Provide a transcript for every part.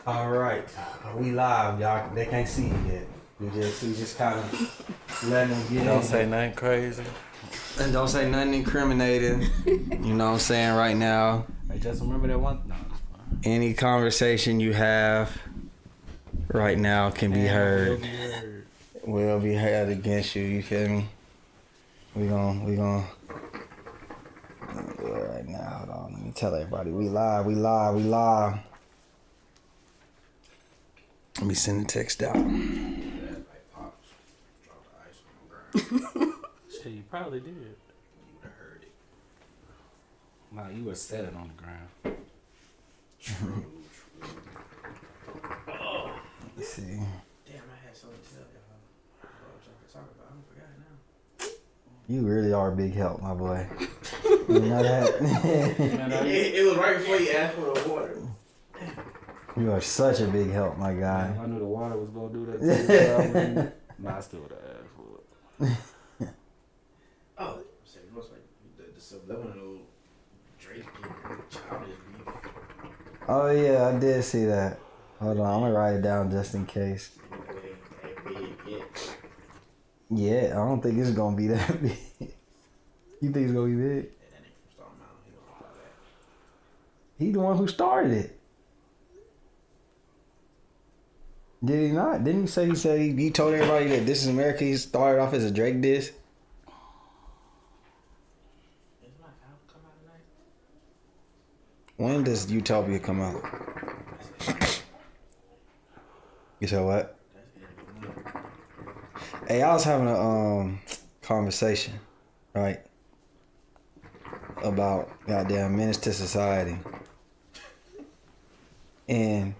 All right, we live, y'all. They can't see you yet. We just kind of letting them get Don't in. say nothing crazy. And don't say nothing incriminating. You know what I'm saying right now. Hey, just remember that one. No, it's fine. Any conversation you have right now can be heard. Will be heard against you. You feel me? We gon' do it right now. Hold on. Let me tell everybody. We live. Let me send the text out. Shit, you probably did. You would have heard it. Nah, you were sitting on the ground. True. Let's see. Damn, I had something to tell y'all. What y'all could talk about? I forgot now. You really are a big help, my boy. You know that? It was right before you asked for the water. You are such a big help, my guy. I knew the water was gonna do that to you. Nah, I still would have asked for it. Oh, I'm saying, it was like the subliminal Drake childish beef. Oh yeah, I did see that. Hold on, I'm gonna write it down just in case. Yeah, I don't think it's gonna be that big. You think it's gonna be big? Yeah, that nigga from Stone Mountain, he gonna apply that. He's the one who started it. Did he not? Didn't he say he told everybody that This Is America, he started off as a Drake diss? Is my album come out tonight? When does Utopia come out? You said what? That's the end of the month. Hey, I was having a conversation, right? About goddamn menace to society. And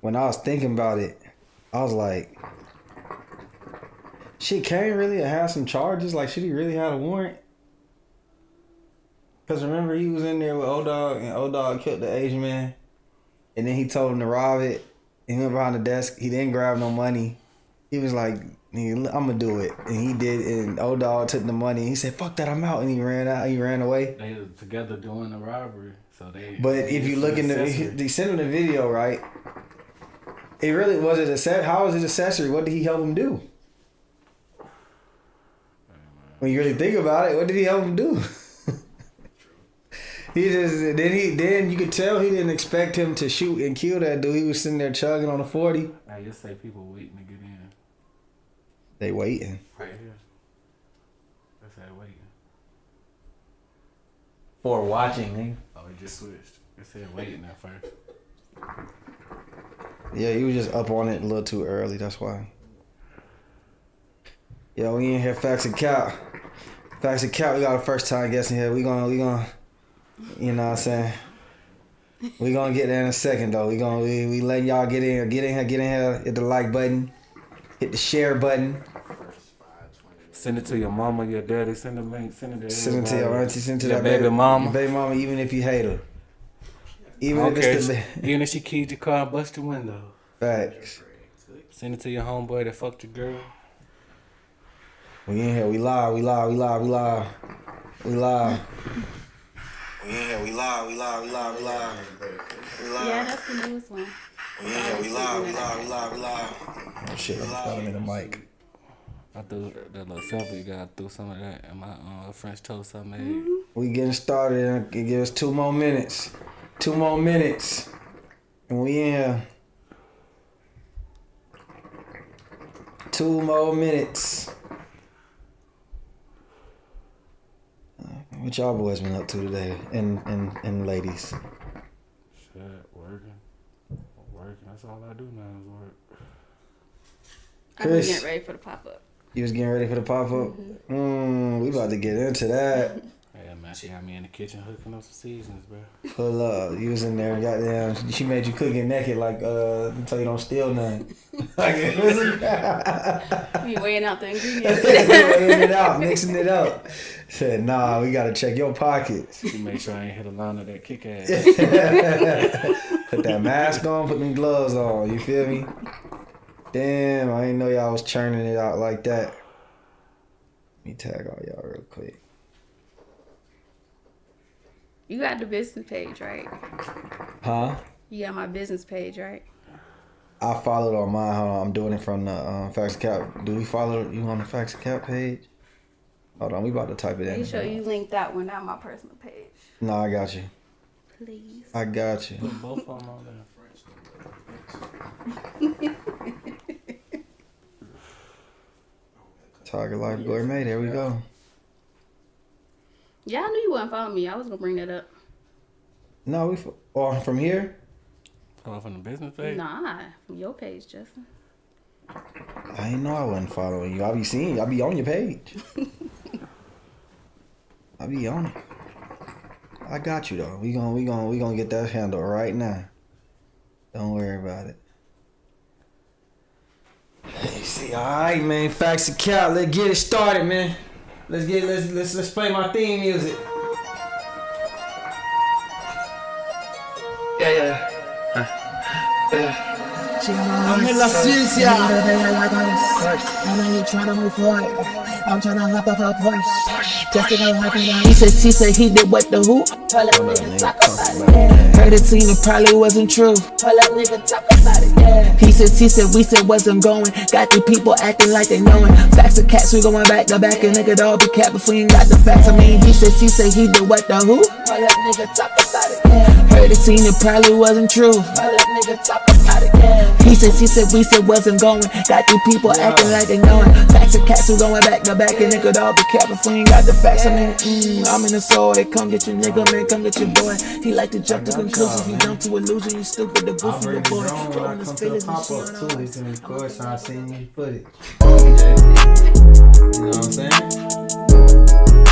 when I was thinking about it, I was like, shit, Kane really have some charges? Like, should he really have a warrant? Because remember, he was in there with O Dog, and O Dog killed the Asian man. And then he told him to rob it. And he went behind the desk. He didn't grab no money. He was like, I'm going to do it. And he did. And O Dog took the money. And he said, fuck that, I'm out. And he ran out. He ran away. They were together doing the robbery, so they. But if you look in they sent him the video, right? It really was it how was it accessory? What did he help him do? When you really think about it, what did he help him do? Then you could tell he didn't expect him to shoot and kill that dude. He was sitting there chugging on a 40. I just say people waiting to get in. They waiting. Right here. They said waiting. For watching, nigga. Oh, it just switched. It said waiting at first. Yeah, he was just up on it a little too early. That's why. Yo, we in here, Facts and Cap. Facts and Cap, we got a first time guest in here. We gonna, you know what I'm saying? We gonna get there in a second though. We letting y'all get in here, hit the like button, hit the share button. Send it to your mama, your daddy. Send the link. Send it to Send it to your auntie. Send it to your that baby mama. Your baby mama, even if you hate her. Even Okay. if it's Even if she keyed your car and bust your window. Facts. Send it to your homeboy that fucked your girl. We in here. We live. We in here. We live. Yeah, that's the newest one. We in here. We live. Oh shit! I'm telling me the mic. I threw that little sample you got. I threw some of that in my French toast I made. We getting started. Give us 2 more minutes. 2 more minutes. And we in here. 2 more minutes. What y'all boys been up to today? And ladies. Shit, working. That's all I do now is work. I was getting ready for the pop-up. You was getting ready for the pop-up? We about to get into that. Yeah, man, she got me in the kitchen hooking up some seasons, bro. Pull up. You was in there, goddamn. She made you cook it naked, like, until you don't steal nothing. We weighing out the ingredients. Weighing it out, mixing it up. Said, nah, we gotta check your pockets. She made sure I ain't hit a line of that kick ass. Put that mask on, put them gloves on, you feel me? Damn, I didn't know y'all was churning it out like that. Let me tag all y'all real quick. You got the business page, right? Huh? You got my business page, right? I followed on mine. Hold on, I'm doing it from the Facts and Cap. Do we follow you on the Facts and Cap page? Hold on, we about to type it in. Make sure you link that one out my personal page. No, I got you. Please. I got you. Put both of them on there. Tiger Life Gourmet. There we go. Yeah, I knew you wouldn't follow me. I was gonna bring that up. No, or from here. Oh, from the business page? Nah, from your page, Justin. I ain't know I wasn't following you. I be seeing you. I be on your page. I be on it. I got you though. We gonna get that handle right now. Don't worry about it. Hey, see, all right, man. Facts and Cap. Let's get it started, man. Let's play my theme music. Yeah. I'm in la ciencia. And I ain't trying to move forward. I'm trying to hop off a Porsche. Just to go happen. He said he did what the who? Hold up, nigga, talk about it. Heard it seen it probably wasn't true. Hold up, nigga, talk about it. Yeah. He said we said wasn't going. Got these people acting like they knowing. Facts of cats, we going back to back. And nigga, all be cat if we ain't got the facts. I mean, he said he did what the who? Hold up, nigga, talk about it. Yeah. Heard it seen it probably wasn't true. Hold up, nigga, talk about it. Yeah. He said we said wasn't going. Got these people acting like they knowing. Facts of cats, we going back to back. And nigga, all be cat if we ain't got the facts. I mean, I'm in the soul. Hey, come get your nigga, man, come get your boy. He like to jump to conclusions. He jump to illusion. You stupid, the goofy, the boy. When I come to the pop up too, they can record, so I seen you footage. You know what I'm saying?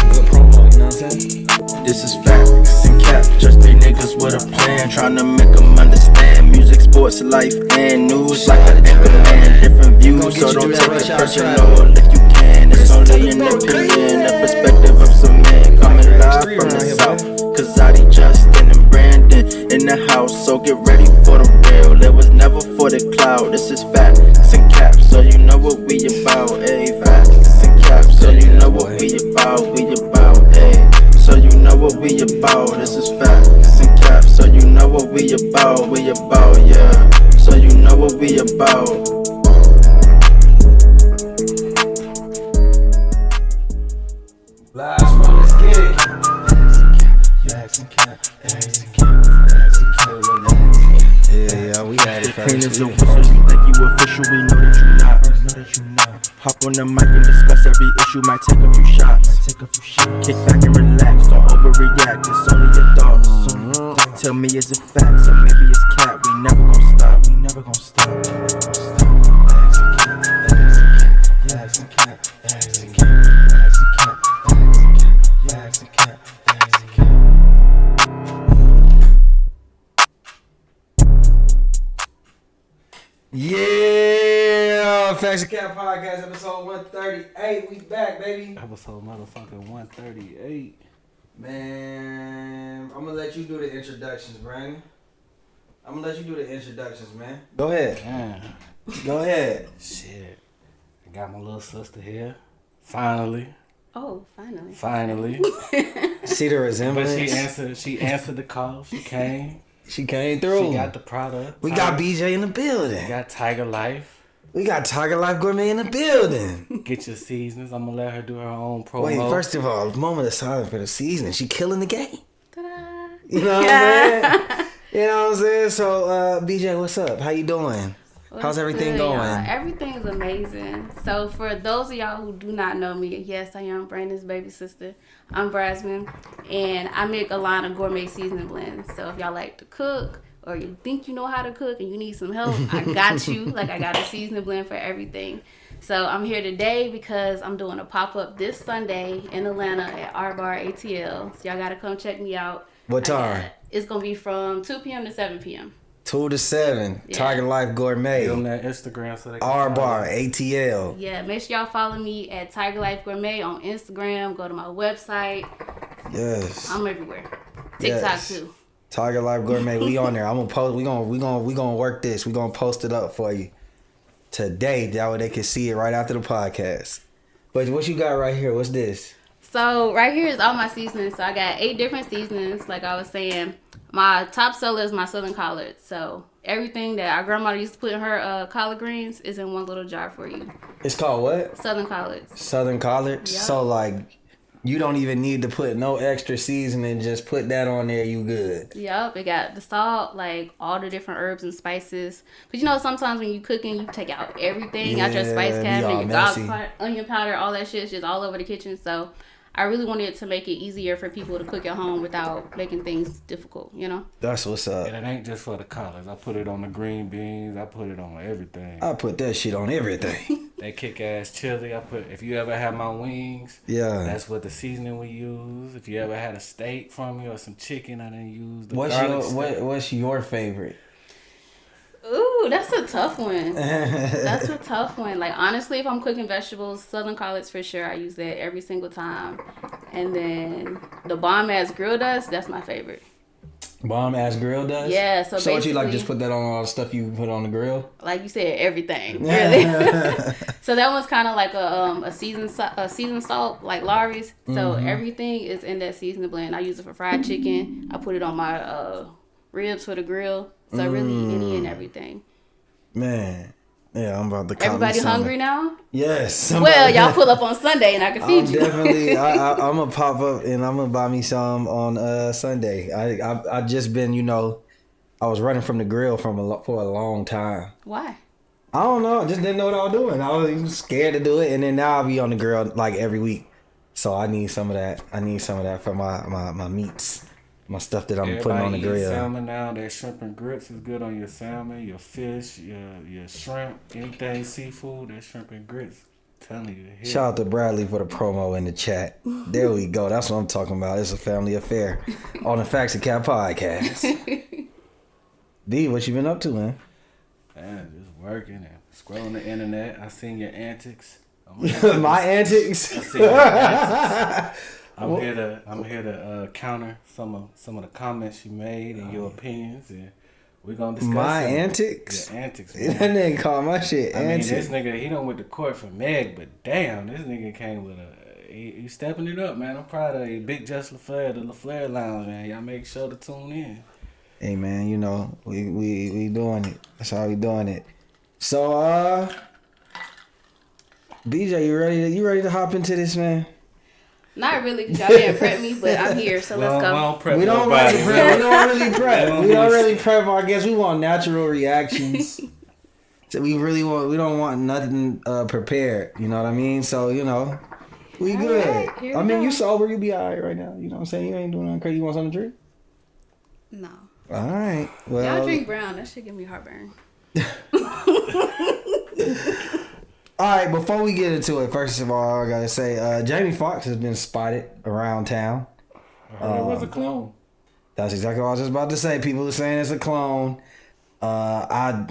Good promo, you know what I'm saying? This is Facts and Cap, just three niggas with a plan, trying to make them understand music, sports, life, and news. Like an anchor man, different views, so don't take it personal if you can. It's only an opinion, a perspective of some man coming live from the south. Kazadi, Justin, and Brandon in the house, so get ready for the real. It was never for the cloud. This is Facts and Cap, so you know what we about. Ayy, Facts and Cap, so you know what we about. Ayy, so you know what we about. This is Facts and Cap, so you know what we about. Yeah, so you know what we about. Last one, let's get it. Facts and Cap, Facts and Cap. Yeah, we had it. Clean as a whistle, you think you official, we know that you not. Hop on the mic and discuss every issue, might take a few shots. Kick back and relax, don't overreact, it's only your thoughts. Tell me is it facts, or maybe it's cat, we never gon' stop. Facts and Cap, Facts and Cap, Facts and Cap, Facts and Cap, Facts and Cap, Facts and Cap. Yeah, Facts and Cap Podcast, episode 138. We back, baby. Episode motherfucking 138. Man, I'm gonna let you do the introductions, Brandon. Man. Go ahead. Man, Go ahead. shit. I got my little sister here. Finally. Oh, finally. See the But resemblance? she answered the call. She came. She came through. She got the product. We got BJ in the We building. got Tiger Life. We got Tiger Life Gourmet in the building. Get your seasonings. I'm gonna let her do her own promo. Wait, first of all, moment of silence for the season. She killing the game. Ta-da. You know what I'm saying? You know what I'm saying? So, BJ, what's up? How you doing? How's everything Good, going? y'all. Everything's amazing. So for those of y'all who do not know me, yes, I am Brandon's baby sister. I'm Brasman, and I make a line of gourmet seasoning blends. So if y'all like to cook, or you think you know how to cook and you need some help, I got you. Like, I got a seasoning blend for everything. So I'm here today because I'm doing a pop-up this Sunday in Atlanta at R Bar ATL. So y'all gotta come check me out. What time? It's gonna be from 2 p.m. to 7 p.m. 2 to 7. Yeah. Tiger Life Gourmet. Give them that Instagram so they can R follow Bar you. ATL. Yeah, make sure y'all follow me at Tiger Life Gourmet on Instagram. Go to my website. Yes. I'm everywhere. TikTok Yes. too. Tiger Life Gourmet. We on there. I'm gonna post. We gonna work this. We gonna post it up for you today. That way they can see it right after the podcast. But what you got right here? What's this? So right here is all my seasonings. So I got 8 different seasonings. Like I was saying, my top seller is my southern collard. So everything that our grandmother used to put in her collard greens is in one little jar for you. It's called what? Southern collards. Southern collards. Yep. So like, you don't even need to put no extra seasoning. Just put that on there. You good. Yep, it got the salt, like all the different herbs and spices. But you know, sometimes when you cooking, you take out everything out your spice Yeah, be cabinet, all your messy. garlic, onion powder, all that shit's just all over the kitchen. So I really wanted to make it easier for people to cook at home without making things difficult, you know? That's what's up. And it ain't just for the collards. I put it on the green beans. I put it on everything. I put that shit on everything. That kick-ass chili. If you ever had my wings, Yeah. that's what the seasoning we use. If you ever had a steak from me or some chicken, I didn't use the What's garlic your steak. what's your favorite? Ooh, that's a tough one. That's a tough one. Like, honestly, if I'm cooking vegetables, southern collards for sure. I use that every single time. And then the bomb-ass grill dust, that's my favorite. Bomb ass grill dust? Yeah, so what you like, basically- just put that on all the stuff you put on the grill? Like you said, everything, really. So that one's kind of like a seasoned salt, like Lawry's. So everything is in that seasoning blend. I use it for fried chicken. I put it on my ribs for the grill. So really, any and everything. Man. Yeah, I'm about to call Everybody me something. hungry now? Yes. Well, y'all pull up on Sunday and I can feed you. Definitely. I'm gonna pop up and I'm gonna buy me some on Sunday. I just been, I was running from the grill for a long time. Why? I don't know. I just didn't know what I was doing. I was scared to do it, and then now I'll be on the grill like every week. So I need some of that. I need some of that for my meats, my stuff that I'm putting on the Eat grill. salmon now. That shrimp and grits is good on your salmon, your fish, your shrimp, anything seafood. That shrimp and grits, telling you. Hit. Shout out to Bradley for the promo in the chat. There we go. That's what I'm talking about. It's a family affair on the Facts and Cap podcast. D, what you been up to, man? Man, just working and scrolling the internet. I seen your antics. My antics. I seen your antics. I'm here to counter some of the comments you made and your opinions, and we're gonna discuss My them. antics. Your antics, That man. nigga call my shit I mean, antics. this nigga, he done went to court for Meg, but damn, this nigga came with he stepping it up, man. I'm proud of you. Big Just LaFleur, the LaFleur Lounge, man. Y'all make sure to tune in. Hey man, we doing it. That's how we doing it. So BJ, you ready to hop into this, man? Not really, because y'all didn't prep me, but I'm here, so let's go. We don't really prep. We don't really prep. We don't really prep our guests. We want natural reactions. So we don't want nothing prepared. You know what I mean? So we good. right, here we I mean, go. you sober, you be alright right now. You know what I'm saying? You ain't doing nothing crazy. You want something to drink? No. All right. Well, Y'all drink brown. That should give me heartburn. all right. Before we get into it, first of all, I gotta say, Jamie Foxx has been spotted around town. I heard it was a clone. That's exactly what I was just about to say. People are saying it's a clone. I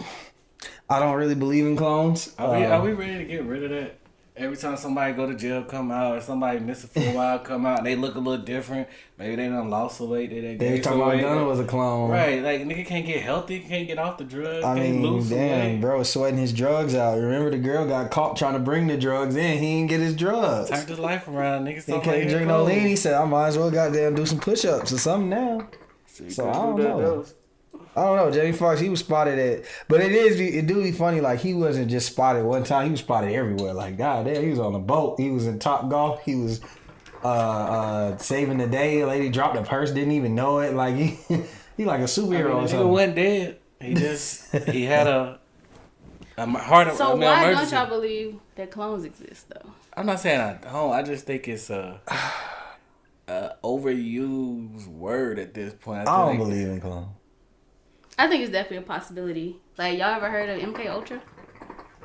don't really believe in clones. Are we ready to get rid of that? Every time somebody go to jail, come out, or somebody miss it for a while, come out, and they look a little different. Maybe they done lost some weight. They They gained talking some about weight. Gunna was a clone. Right, like nigga can't get healthy, can't get off the drugs, I can't mean, lose some damn, weight. bro, sweating his drugs out. Remember the girl got caught trying to bring the drugs in. He didn't get his drugs. Turned his life around, niggas. He can't drink no lean. He said, I might as well goddamn do some push-ups or something now. So I don't know. I don't know. Jamie Foxx, he was spotted at, but it do be funny. Like he wasn't just spotted one time. He was spotted everywhere. Like goddamn, he was on a boat. He was in Top Golf. He was saving the day. A lady dropped a purse, didn't even know it. Like he like a superhero or Nigga something. wasn't dead. He had a heart. So I mean, why emergency. don't y'all believe that clones exist, though? I'm not saying I don't. I just think it's a overused word at this point. I don't believe in clones. I think it's definitely a possibility. Like, y'all ever heard of MK Ultra?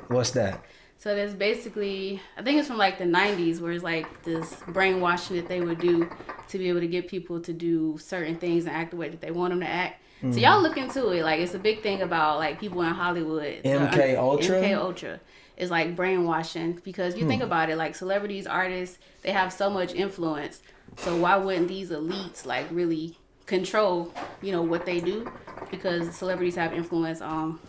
What's that? So there's basically, I think it's from like the 90s, where it's like this brainwashing that they would do to be able to get people to do certain things and act the way that they want them to act. So y'all look into it. Like, it's a big thing about like people in Hollywood. MK Ultra? MK Ultra is like brainwashing, because you think about it, like celebrities, artists, they have so much influence. So why wouldn't these elites like really control, what they do? Because celebrities have influence on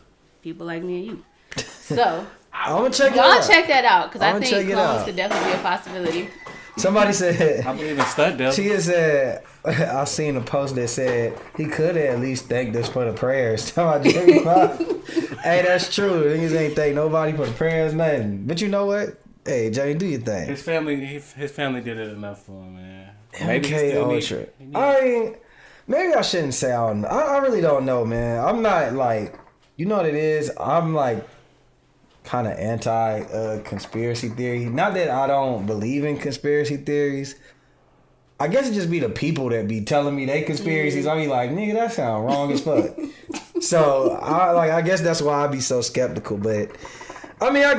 people like me and you. So I'm gonna check it y'all out. check that out, because I I'ma check think it clones out. could definitely be a possibility. Somebody said. I believe in stunt devil. She said, I seen a post that said he could have at least thanked us for the prayers. Hey, that's true. Niggas ain't thank nobody for the prayers, nothing. But you know what? Hey, Johnny, do your thing. His family did it enough for him, man. Maybe MK Ultra. I mean, maybe I shouldn't say I don't know. I really don't know, man. I'm not like, you know what it is? I'm like kind of anti conspiracy theory. Not that I don't believe in conspiracy theories. I guess it just be the people that be telling me they conspiracies. I be like, nigga, that sound wrong as fuck. So I guess that's why I be so skeptical. But I mean, I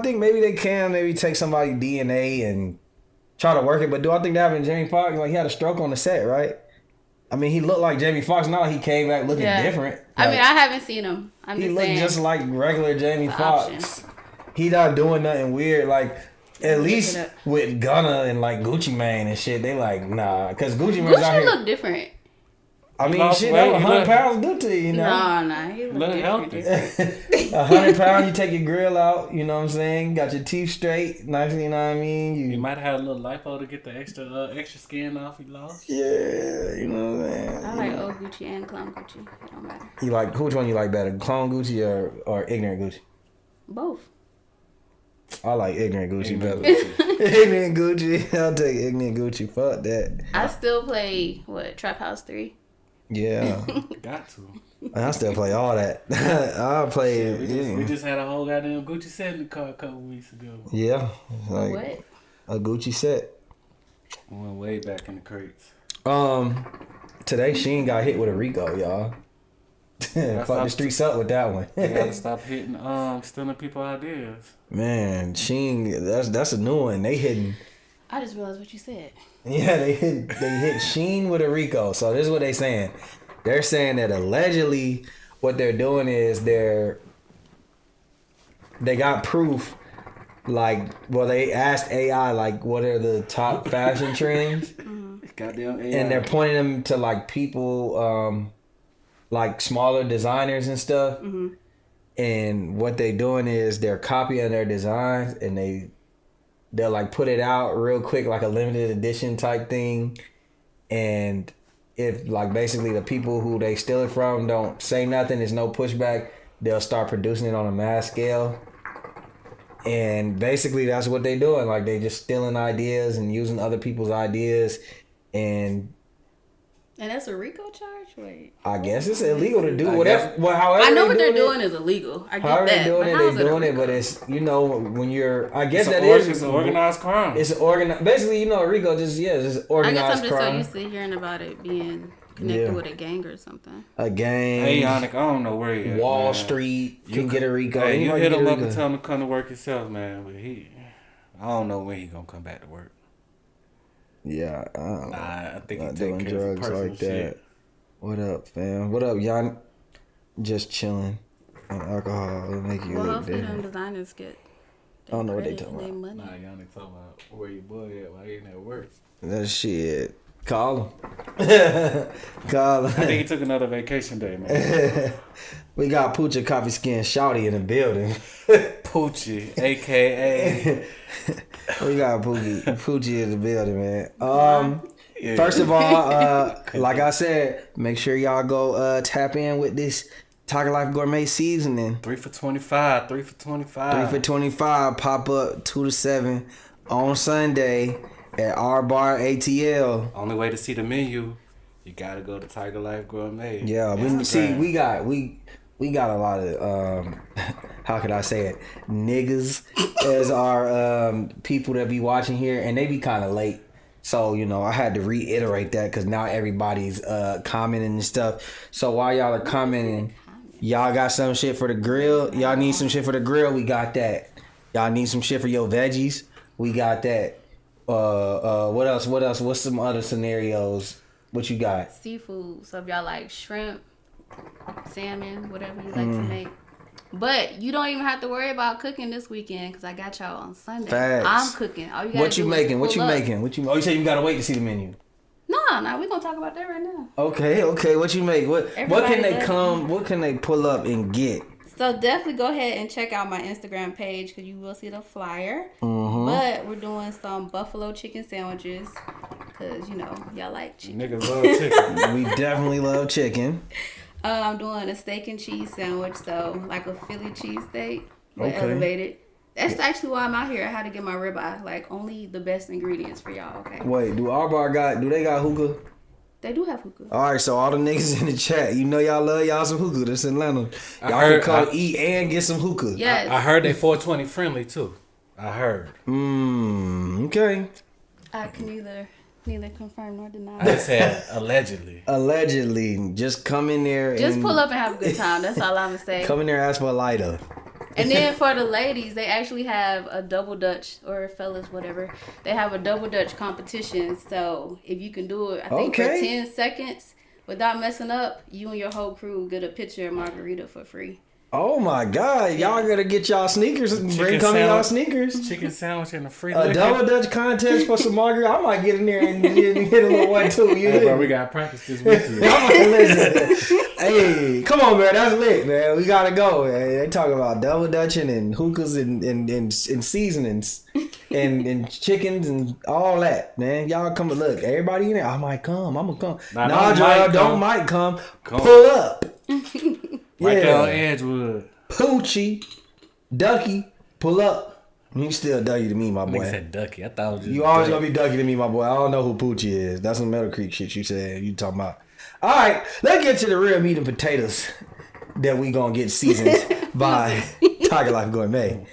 think maybe they can maybe take somebody's DNA and try to work it. But do I think that happened to Jamie Foxx? Like, he had a stroke on the set, right? I mean, he looked like Jamie Foxx. Now he came back looking different. Like, I mean, I haven't seen him. He looked just like regular Jamie Foxx. He not doing nothing weird. Like, at least with Gunna and like Gucci Mane and shit, they like, nah. Because Gucci Mane's out here. Look different. I mean, shit, that 100 pounds do to you, you know? Nah, he look healthy. 100 pounds, you take your grill out, you know what I'm saying? Got your teeth straight, nice, you know what I mean? You might have a little lipo to get the extra skin off you lost. Yeah, you know what I'm saying? I like old Gucci and clown Gucci. It don't matter. You like, which one you like better, clone Gucci or ignorant Gucci? Both. I like ignorant Gucci better. Ignorant Gucci. I'll take ignorant Gucci. Fuck that. I still play, Trap House 3? Yeah. Got to. I still play all that. I play. We just had a whole goddamn Gucci set in the car a couple weeks ago. Yeah. Like What? A Gucci set. We went way back in the crates. Today Sheen got hit with a Rico, y'all. Fuck the streets up with that one. You gotta stop hitting, stealing people ideas. Man, Sheen, that's a new one. They hitting. I just realized what you said. Yeah, they hit Sheen with a Rico. So this is what they saying. They're saying that allegedly what they're doing is they got proof. Like, well, they asked AI like, what are the top fashion trends? Goddamn AI. And they're pointing them to like people, like smaller designers and stuff. Mm-hmm. And what they doing is they're copying their designs and they'll like put it out real quick, like a limited edition type thing. And if like basically the people who they steal it from don't say nothing, there's no pushback, they'll start producing it on a mass scale. And basically that's what they doing. Like they just stealing ideas and using other people's ideas. And that's a RICO charge? Wait. I guess it's illegal to do whatever. Well, however I know what they're doing is illegal. I get however that. They're doing it, but it's, you know, when you're, I guess it's an organized crime. It's an organized, basically, you know, RICO just, it's organized crime. I guess I'm just so used to hearing about it being connected with a gang or something. A gang. Hey, Yannick, I don't know where he at, Wall man. Street can get a RICO. Hey, you hit him up and tell him to come to work himself, man. But I don't know when he gonna come back to work. Yeah, I don't know. I think he's doing taking care of drugs like shit. that. What up, fam? What up, y'all? Just chilling on alcohol. It'll make you look hopefully different. them designers get. I don't know what they talking about. Money. Nah, Yannick talking about where your boy at while he ain't at work. That shit. Call him. Call him. I think he took another vacation day, man. We got Poochie Coffee Skin Shawty in the building. Poochie, a.k.a. We got Poochie in the building, man. First of all, like I said, make sure y'all go tap in with this Tiger Life Gourmet seasoning. 3 for $25. 3 for $25. 3 for $25. Pop up 2 to 7 on Sunday at R Bar ATL. Only way to see the menu, you gotta go to Tiger Life Gourmet. Yeah, we got a lot of how could I say it, niggas as our people that be watching here, and they be kind of late. So, you know, I had to reiterate that because now everybody's commenting and stuff. So while y'all are commenting, y'all got some shit for the grill? Y'all need some shit for the grill? We got that. Y'all need some shit for your veggies? We got that. What else? What's some other scenarios? What you got? Seafood. So if y'all like shrimp, salmon, whatever you like to make. But you don't even have to worry about cooking this weekend because I got y'all on Sunday. Facts. I'm cooking. All you gotta What you do is making? What you pull up. making? Oh, you said you gotta wait to see the menu. No, we're gonna talk about that right now. Okay. What you make? What can Everybody they does. come? What can they pull up and get? So definitely go ahead and check out my Instagram page because you will see the flyer. Mm-hmm. But we're doing some buffalo chicken sandwiches because, you know, y'all like chicken. Niggas love chicken. We definitely love chicken. I'm doing a steak and cheese sandwich, so like a Philly cheesesteak, but Okay. elevated. That's actually why I'm out here. I had to get my ribeye. Like, only the best ingredients for y'all, okay? Wait, do they got hookah? They do have hookah. All right, so all the niggas in the chat, you know y'all love y'all some hookah. This Atlanta. I Y'all heard- can come eat and get some hookah. Yes. I heard they 420 friendly too. I heard. Okay. I can neither confirm nor deny. I said allegedly. Allegedly, just come in there Just and pull up and have a good time. That's all I'm going to say. come in there and ask for a lighter. And then for the ladies, they actually have a double Dutch, or fellas, whatever. They have a double Dutch competition. So if you can do it, I think Okay. for 10 seconds without messing up, you and your whole crew get a picture of margarita for free. Oh my God, y'all gotta get y'all sneakers and bring Chicken come in y'all sandwich. sneakers. Chicken sandwich and a free A liquor. double Dutch contest for some margarita. I might get in there and hit a little one too. You Hey, hear bro, me? we got to practice this weekend. I'm like, listen. Hey, come on, man. That's lit, man. We gotta go. Man. They talk about double dutching and hookahs and seasonings and chickens and all that, man. Y'all come and look. Everybody in there. I might come. I'm gonna come. Nah, Nah, don't Joel, might don't come. might come. Come. Pull up. Right there on Edgewood. Poochie, Ducky, pull up. You still Ducky to me, my Nigga boy. said Ducky. I thought it was just You always Duck. gonna be Ducky to me, my boy. I don't know who Poochie is. That's some Meadow Creek shit you said. You talking about? All right, let's get to the real meat and potatoes that we gonna get seasoned by Tiger Life Gourmet.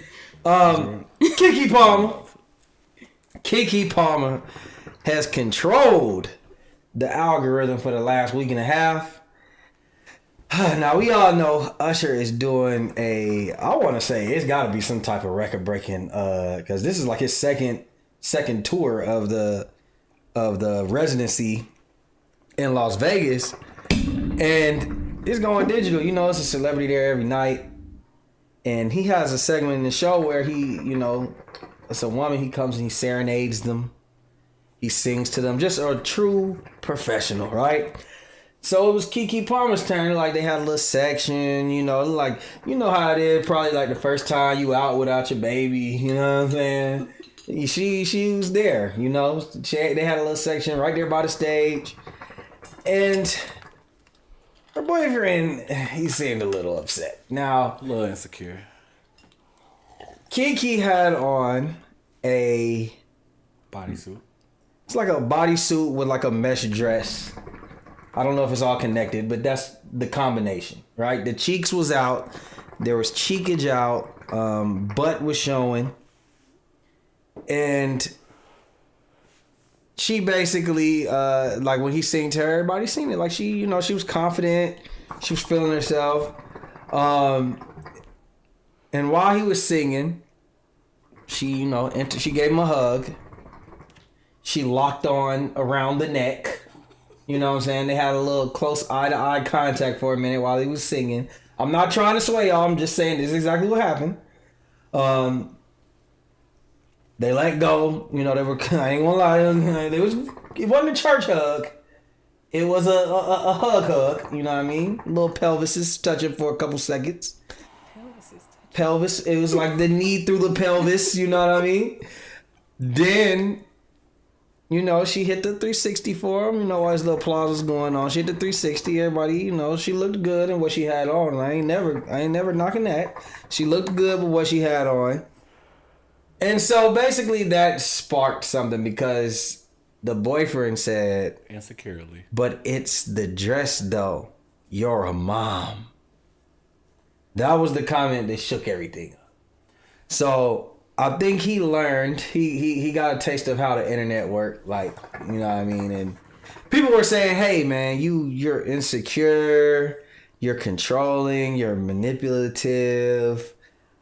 Kiki Palmer has controlled the algorithm for the last week and a half. Now we all know Usher is doing I want to say it's got to be some type of record breaking because this is like his second tour of the residency in Las Vegas, and it's going digital. You know, it's a celebrity there every night, and he has a segment in the show where it's a woman. He comes and he serenades them, he sings to them, just a true professional, right? So it was Kiki Palmer's turn. Like, they had a little section, like, you know how it is. Probably like the first time you out without your baby, you know what I'm saying? She was there, they had a little section right there by the stage. And her boyfriend, he seemed a little upset. Now, A little insecure. Kiki had on it's Bodysuit. like a bodysuit with like a mesh dress. I don't know if it's all connected, but that's the combination, right? The cheeks was out. There was cheekage out. Butt was showing. And she basically, like when he sang to her, everybody seen it. Like she was confident. She was feeling herself. And while he was singing, she, she gave him a hug. She locked on around the neck. You know what I'm saying? They had a little close eye-to-eye contact for a minute while he was singing. I'm not trying to sway y'all. I'm just saying this is exactly what happened. They let go. They were, I ain't gonna lie. It wasn't a church hug. It was a hug. You know what I mean? Little pelvises touching for a couple seconds. Pelvis. It was like the knee through the pelvis. You know what I mean? Then... she hit the 360 for him. While his little applause was going on, she hit the 360. Everybody, she looked good in what she had on. I ain't never knocking that. She looked good with what she had on. And so basically that sparked something because the boyfriend said, Insecurely. "But it's the dress though. You're a mom." That was the comment that shook everything up. So I think he learned, he got a taste of how the internet worked, like, you know what I mean? And people were saying, hey, man, you're insecure, you're controlling, you're manipulative.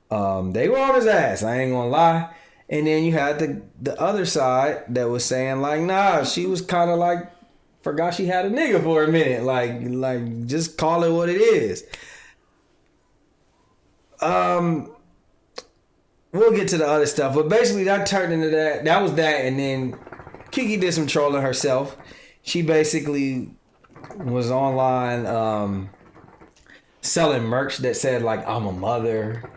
They were on his ass, I ain't gonna lie. And then you had the other side that was saying, like, nah, she was kind of like, forgot she had a nigga for a minute. Like, just call it what it is. We'll get to the other stuff, but basically that turned into that. That was that, and then Kiki did some trolling herself. She basically was online selling merch that said like I'm a mother,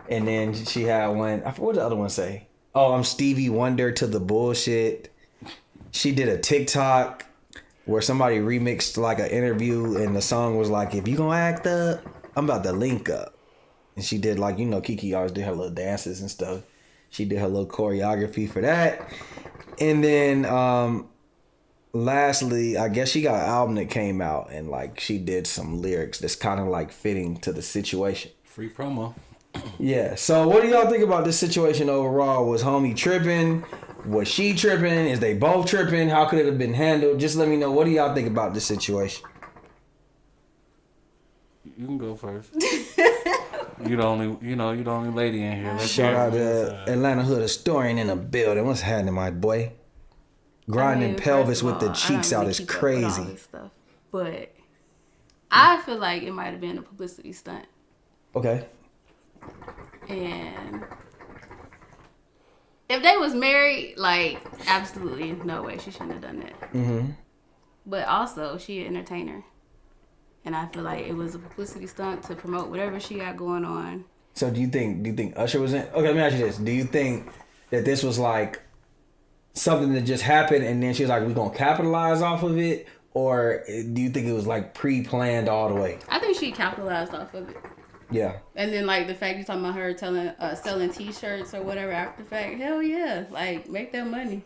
and then she had one. I forgot what the other one say. Oh, I'm Stevie Wonder to the bullshit. She did a TikTok where somebody remixed like an interview, and the song was like, "If you gonna act up, I'm about to link up." And she did like, you know, Kiki always did her little dances and stuff. She did her little choreography for that. And then lastly, I guess she got an album that came out, and like she did some lyrics that's kind of like fitting to the situation. Free promo. Yeah. So what do y'all think about this situation overall? Was homie tripping? Was she tripping? Is they both tripping? How could it have been handled? Just let me know. What do y'all think about this situation? You can go first. You the only lady in here. Let's Shout hear out it. to Atlanta Hood historian in the building. What's happening, my boy? Grinding pelvis first of with the all, cheeks I don't out really is keep up with all crazy. this stuff, but I feel like it might have been a publicity stunt. Okay. And if they was married, like, absolutely no way she shouldn't have done that. Mm-hmm. But also, she an entertainer. And I feel like it was a publicity stunt to promote whatever she got going on. So do you think Usher was in? Okay, let me ask you this. Do you think that this was like something that just happened and then she was like, we're going to capitalize off of it? Or do you think it was like pre-planned all the way? I think she capitalized off of it. Yeah. And then, like, the fact you're talking about her selling T-shirts or whatever after the fact, hell yeah. Like, make that money.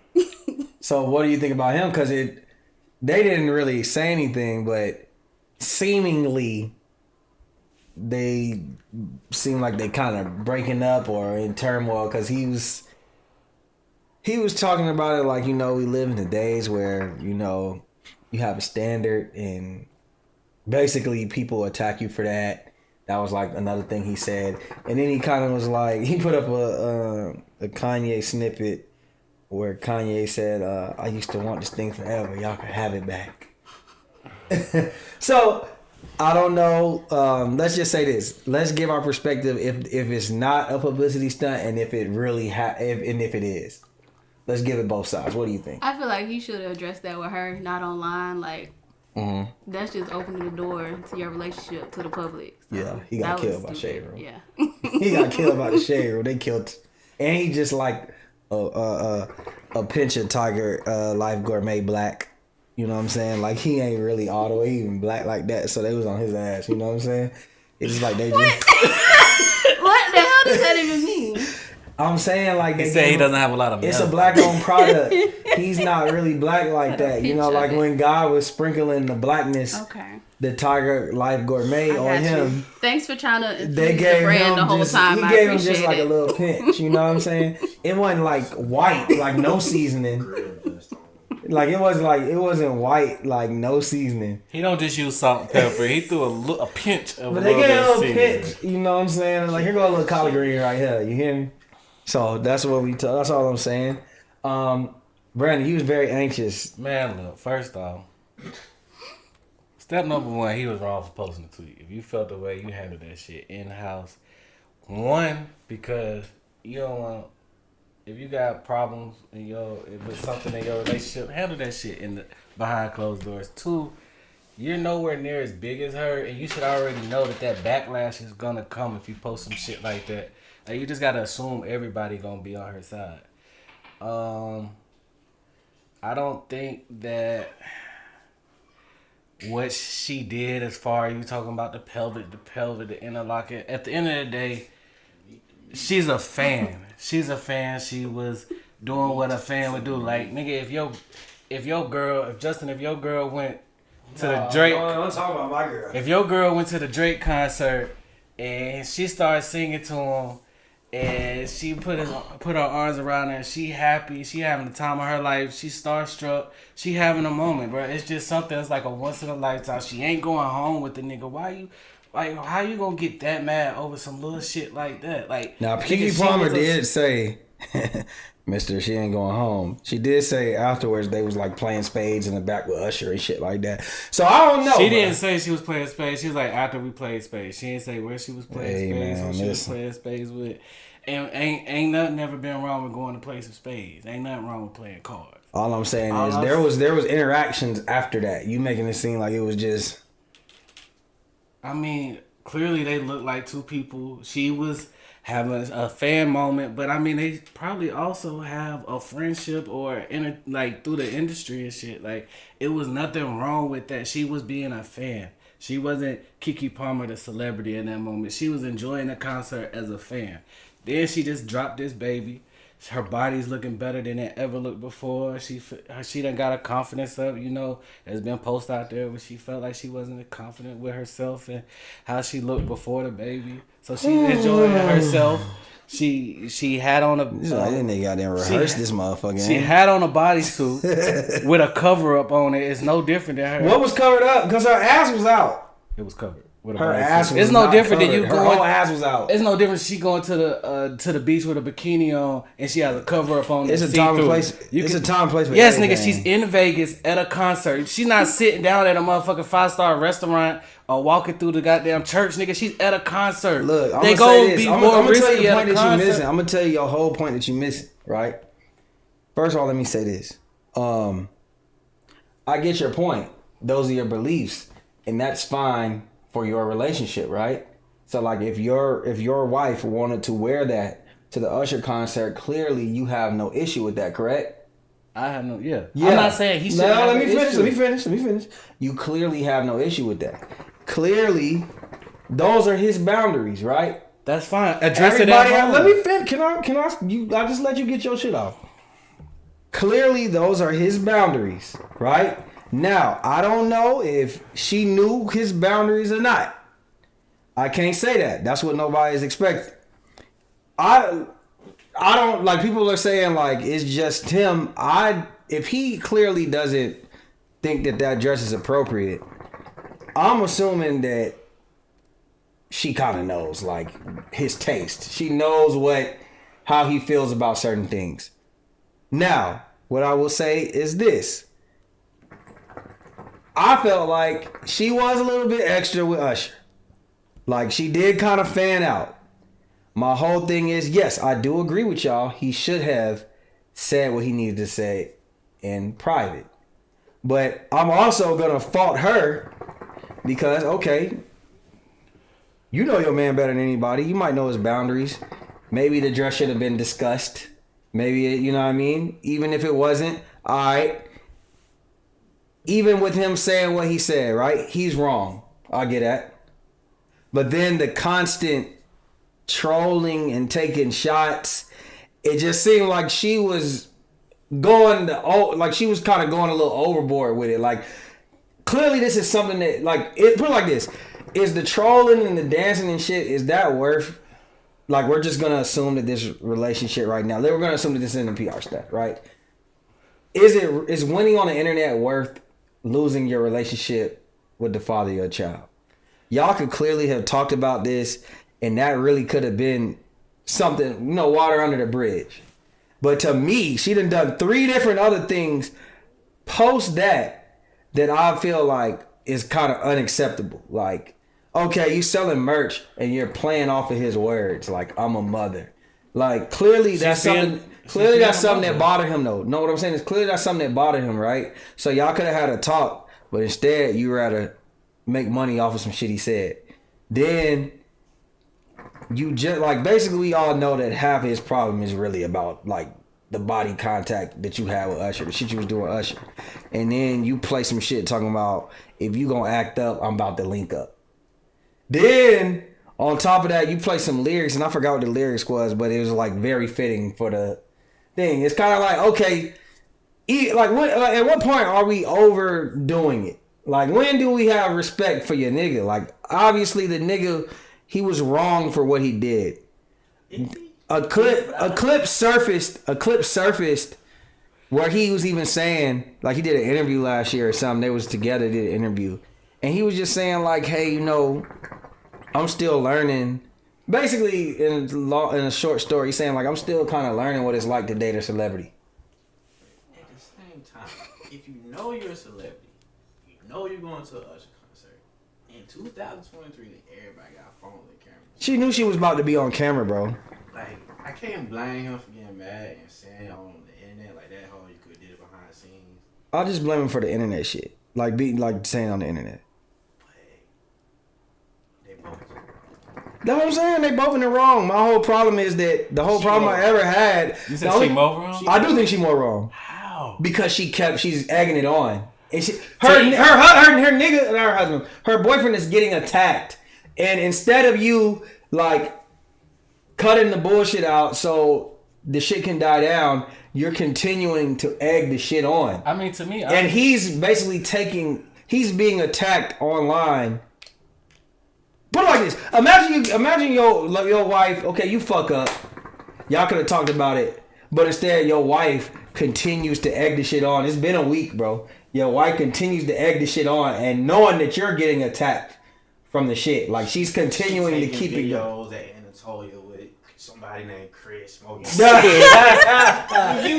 So what do you think about him? Because they didn't really say anything, but seemingly they seem like they kind of breaking up or in turmoil, because he was talking about it like, you know, we live in the days where, you know, you have a standard and basically people attack you for that. That was like another thing he said. And then he kind of was like, he put up a Kanye snippet where Kanye said, I used to want this thing forever. Y'all can have it back. So, I don't know. Let's just say this. Let's give our perspective if it's not a publicity stunt and if it really if it is. Let's give it both sides. What do you think? I feel like he should have addressed that with her, not online. Like, that's just opening the door to your relationship to the public. So Yeah, he got that was killed by stupid. Shade Room. Yeah. He got killed by the Shade Room. They killed, and he just like a pinch of Tiger Life Gourmet Black. You know what I'm saying? Like, he ain't really all the way even black like that, so they was on his ass. You know what I'm saying? It's just like they just. What the hell does that even mean? I'm saying, like, He said he doesn't have a lot of. It's a black-owned product. He's not really black like that. You know, like when God was sprinkling the blackness, Okay. the Tiger Life Gourmet I on got him. you. Thanks for trying to They infuse gave the brand him the whole just, time. he I gave him appreciate just like it. a little pinch. You know what I'm saying? It wasn't like white, like no seasoning. Like it wasn't white, like no seasoning. He don't just use salt and pepper. He threw a pinch of. But they gave him a little seasoning. pinch. You know what I'm saying? Like, here go a little collard green right here. You hear me? So that's what that's all I'm saying. Brandon, he was very anxious. Man, look. First off, step number one, he was wrong for posting the tweet. If you felt the way, you handled that shit in house. One, because you don't want. If you got problems with something in your relationship, handle that shit behind closed doors. Two, you're nowhere near as big as her, and you should already know that backlash is gonna come if you post some shit like that. Like, you just gotta assume everybody gonna be on her side. I don't think that what she did, as far as you talking about the pelvic, the interlocking, at the end of the day, she's a fan. She's a fan. She was doing what a fan would do. Like, nigga, if your girl went to the Drake, I'm talking about my girl. if your girl went to the Drake concert and she started singing to him and she put her arms around her and she happy, she having the time of her life, she starstruck, she having a moment, bro. It's just something that's like a once in a lifetime. She ain't going home with the nigga. How you gonna get that mad over some little shit like that? Like, Now, nigga, Keke she Palmer was a- did say, Mister, she ain't going home. She did say afterwards they was like playing spades in the back with Usher and shit like that. So I don't know. She bro. didn't say she was playing spades. She was like, after we played spades. She didn't say where she was playing Hey, spades, man, who she was listen. playing spades with. And ain't nothing ever been wrong with going to play some spades. Ain't nothing wrong with playing cards. All I'm saying is there was interactions after that. You making it seem like it was just I mean, clearly they look like two people. She was having a fan moment, but I mean, they probably also have a friendship or like through the industry and shit. Like, it was nothing wrong with that. She was being a fan. She wasn't Kiki Palmer, the celebrity in that moment. She was enjoying the concert as a fan. Then she just dropped this baby. Her body's looking better than it ever looked before. She done got her confidence up. You know, there's been posts out there where she felt like she wasn't confident with herself and how she looked before the baby. So she's enjoying herself. She had on a. This like that nigga goddamn rehearsed this motherfucker. She had on a bodysuit with a cover up on it. It's no different than her. What was covered up? Because her ass was out. It was covered. Her ass was it's no not different covered. than you her going. whole ass was out. It's no different. She going to the beach with a bikini on and she has a cover up on. It's a time and place. It's a time and place. For yes, everything. nigga. She's in Vegas at a concert. She's not sitting down at a motherfucking 5-star restaurant or walking through the goddamn church, nigga. She's at a concert. Look, I'm they gonna say go this. be I'm more gonna tell risky you the at point a that you concert. missing. I'm gonna tell you your whole point that you missing. Right. First of all, let me say this. I get your point. Those are your beliefs, and that's fine for your relationship, right? So like if your wife wanted to wear that to the Usher concert, clearly you have no issue with that, correct? I have no yeah. I'm not saying he should. No, let me finish. You clearly have no issue with that. Clearly, those are his boundaries, right? That's fine. Address it at home. Let me finish. Can I just let you get your shit off? Clearly, those are his boundaries, right? Now, I don't know if she knew his boundaries or not. I can't say that. That's what nobody's expecting. I don't like people are saying like it's just him. If he clearly doesn't think that dress is appropriate, I'm assuming that she kind of knows like his taste. She knows how he feels about certain things. Now, what I will say is this. I felt like she was a little bit extra with Usher. Like, she did kind of fan out. My whole thing is, yes, I do agree with y'all. He should have said what he needed to say in private. But I'm also going to fault her because, okay, you know your man better than anybody. You might know his boundaries. Maybe the dress should have been discussed. Maybe, you know what I mean? Even if it wasn't, all right. Even with him saying what he said, right? He's wrong. I get that. But then the constant trolling and taking shots, it just seemed like she was she was kind of going a little overboard with it. Like, clearly this is something that, like, put it like this. Is the trolling and the dancing and shit, is that worth, like, we're just going to assume that this relationship right now, we're going to assume that this isn't a PR stuff, right? Is winning on the internet worth losing your relationship with the father of your child? Y'all could clearly have talked about this, and that really could have been something, water under the bridge. But to me, she done 3 different other things post that I feel like is kind of unacceptable. Like, okay, you selling merch and you're playing off of his words, like, I'm a mother. Like, clearly that's something that bothered him, though. Know what I'm saying? It's clearly that's something that bothered him, right? So y'all could have had a talk, but instead you rather make money off of some shit he said. Then you just, like, basically we all know that half of his problem is really about, like, the body contact that you had with Usher, the shit you was doing with Usher. And then you play some shit talking about, if you gonna act up, I'm about to link up. Then on top of that, you play some lyrics, and I forgot what the lyrics was, but it was like very fitting for the thing. It's kind of like, okay, at what point are we overdoing it? Like, when do we have respect for your nigga? Like, obviously the nigga, he was wrong for what he did. A clip surfaced where he was even saying, like, he did an interview last year or something. They was together, did an interview, and he was just saying like, hey, I'm still learning. Basically, in a short story, he's saying like, I'm still kind of learning what it's like to date a celebrity. At the same time, if you know you're a celebrity, you know you're going to an Usher concert. In 2023, everybody got phones and cameras. She knew she was about to be on camera, bro. Like, I can't blame him for getting mad and saying on the internet like that. How you could have did it behind the scenes. I'll just blame him for the internet shit, like saying on the internet. That's what I'm saying. They both in the wrong. My whole problem is that the whole problem I ever had. You said she more wrong? I do think she more wrong. How? Because she's egging it on. And her nigga, not her husband, her boyfriend is getting attacked. And instead of you, like, cutting the bullshit out so the shit can die down, you're continuing to egg the shit on. I mean, to me... And he's basically he's being attacked online. Put it like this. Imagine your wife, okay, you fuck up. Y'all could have talked about it. But instead, your wife continues to egg the shit on. It's been a week, bro. Your wife continues to egg the shit on and knowing that you're getting attacked from the shit. Like, she's continuing to keep it going. Videos at Anatolia with somebody named Chris smoking. You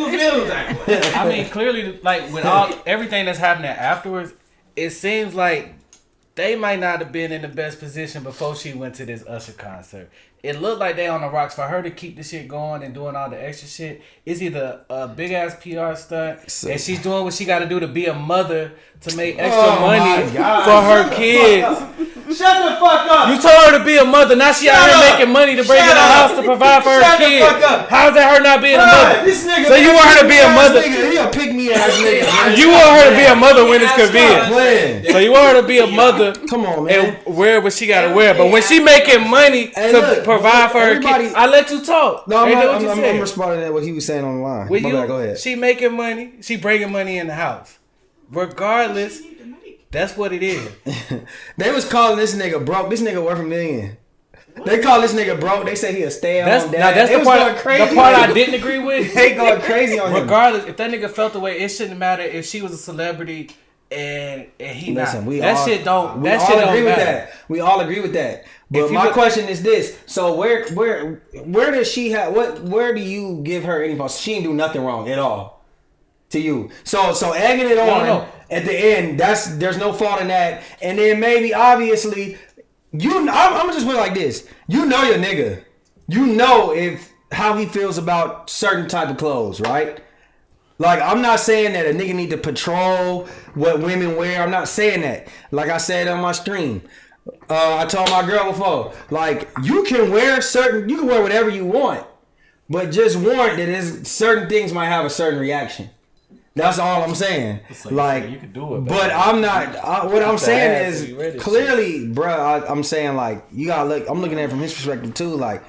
feel that way. I mean, clearly, like, with everything that's happening afterwards, it seems like they might not have been in the best position before she went to this Usher concert. It looked like they on the rocks for her to keep the shit going and doing all the extra shit. It's either a big ass PR stunt and she's doing what she got to do to be a mother to make extra money for her kids. Shut the fuck up. You told her to be a mother. Now she out here making money to bring in the house to provide for her kids. How's that her not being a mother? This nigga, so you want her to be a mother? He a pick me ass nigga. You want her to be a mother when it's convenient. So you want her to be a mother. Come on, man. And wear what she got to wear. But when she making money to provide for her kids, I let you talk. No, I'm responding to what he was saying on the line. Go ahead. She making money. She bringing money in the house. Regardless, that's what it is. They was calling this nigga broke. This nigga worth $1 million. They call this nigga broke. They say he a stay-at-home dad. Now that's the part I didn't agree with. They going crazy on him. Regardless, if that nigga felt the way, it shouldn't matter if she was a celebrity and he not. We that all shit don't agree with matter. that. We all agree with that. But my question is this: so where does she have where do you give her any fault? She didn't do nothing wrong at all to you. So egging it on at the end, there's no fault in that. And then maybe obviously I'm gonna just put it like this: you know your nigga, you know how he feels about certain type of clothes, right? Like, I'm not saying that a nigga need to patrol what women wear. I'm not saying that. Like I said on my stream. I told my girl before, like, you can wear whatever you want, but just warrant that certain things might have a certain reaction. That's all I'm saying. Like you can do it, but I'm not. What I'm saying is clearly, bro. I'm saying, like, you gotta look. I'm looking at it from his perspective too. Like,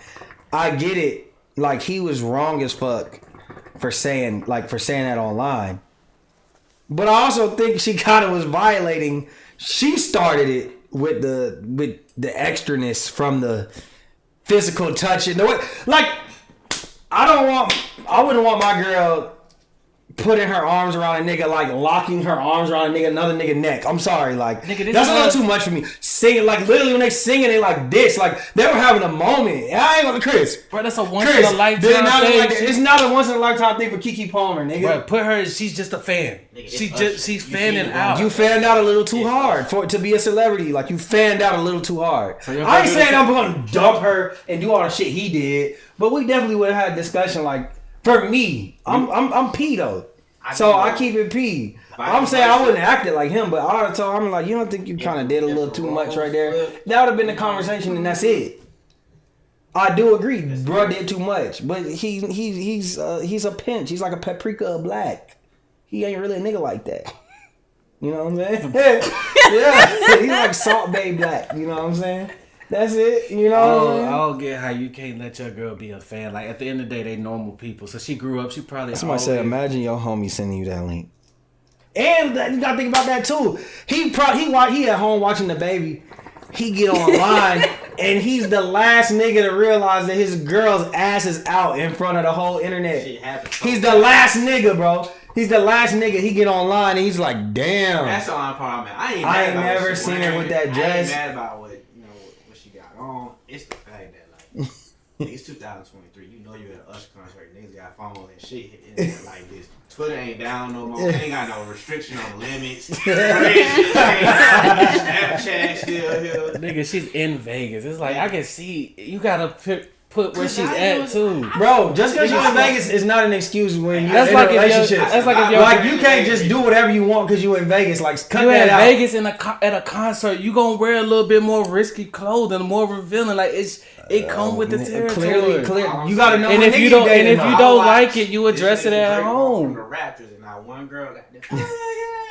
I get it. Like, he was wrong as fuck for saying that online. But I also think she kind of was violating. She started it with the extraness from the physical touch and the way, like, I wouldn't want my girl putting her arms around a nigga, like locking her arms around another nigga neck. I'm sorry, like, nigga, that's a little too much for me. Singing, like, literally when they singing, they like this, like they were having a moment. I ain't gonna Chris. Bro, that's a once in a lifetime thing. It's not a once in a lifetime thing for Keke Palmer, nigga. Bro, put her. She's just a fan. Nigga, she's fanning out. You fanned out a little too hard to be a celebrity. Like, you fanned out a little too hard. So I ain't saying I'm gonna dump her and do all the shit he did, but we definitely would have had a discussion. Like, for me, I'm P though. So I keep it P. I'm saying I wouldn't act it like him, but I would have told him, like, you don't think you kind of did a little too much right there? That would have been the conversation, and that's it. I do agree, bro did too much, but he's a pinch. He's like a paprika of black. He ain't really a nigga like that. You know what I'm saying? Yeah, he's like Salt Bay Black. You know what I'm saying? That's it. You know. I don't get how you can't let your girl be a fan. Like, at the end of the day, they normal people. So she grew up. She probably. Somebody said, imagine your homie sending you that link. And you gotta think about that too. He at home watching the baby. He get online and he's the last nigga to realize that his girl's ass is out in front of the whole internet. He's the last nigga, bro. He's the last nigga. He get online and he's like, damn. That's the only part, man. I ain't never seen her with that dress. I ain't mad about what she got on. It's the fact that, like, it's 2023. You know you at an Usher concert. Niggas got phones and shit hitting it like this. Twitter ain't down no more. Ain't got no restriction on limits. Snapchat still here. Nigga, she's in Vegas. It's like, I can see you gotta put where she's at too. Bro, just because you're in Vegas is not an excuse when you're in like a relationship. That's like if you're like you can't just do whatever you want because you in Vegas. Like cut you that at out. Vegas at a concert, you gonna wear a little bit more risky clothing, more revealing. Like it come with the territory. Clearly, you gotta know. And if you don't, like it, you address it at home. From the Raptors and not one girl got that.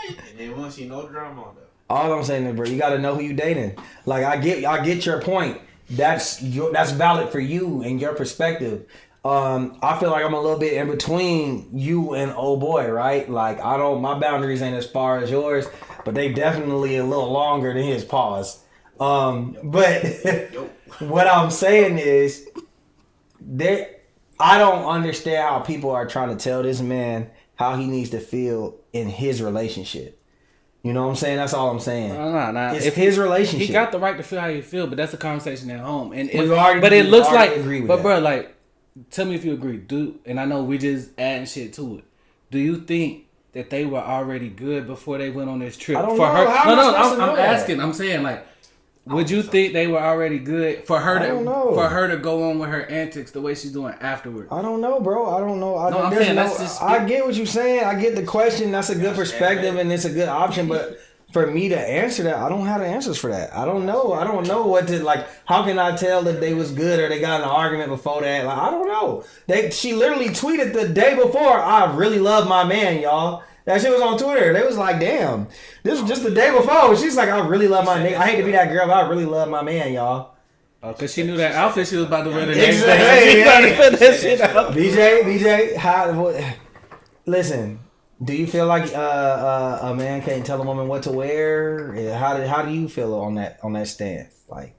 And then once you know drum on them. All I'm saying is, bro, you gotta know who you dating. Like I get your point. That's valid for you and your perspective. I feel like I'm a little bit in between you and old boy, right? Like my boundaries ain't as far as yours, but they definitely a little longer than his pause. But what I'm saying is, I don't understand how people are trying to tell this man how he needs to feel in his relationship. You know what I'm saying? That's all I'm saying. No. It's his relationship. He got the right to feel how you feel, but that's a conversation at home. And bro, like, tell me if you agree. And I know we just adding shit to it. Do you think that they were already good before they went on this trip? I don't for know. her? How I'm asking. I'm saying, like, would you think they were already good for her to go on with her antics the way she's doing afterwards? I don't know, bro. I don't know. I get what you're saying. I get the question. That's a good perspective and it's a good option. But for me to answer that, I don't have the answers for that. I don't know. I don't know what to like. How can I tell if they was good or they got in an argument before that? Like I don't know. She literally tweeted the day before. I really love my man, y'all. That shit was on Twitter. They was like, damn. This was just the day before. She's like, I really love my nigga. I hate to be that girl, but I really love my man, y'all. Oh, because she knew that outfit she was about to wear the next day. She about to put that shit out. BJ, listen, do you feel like a man can't tell a woman what to wear? How do you feel on that stance? Like,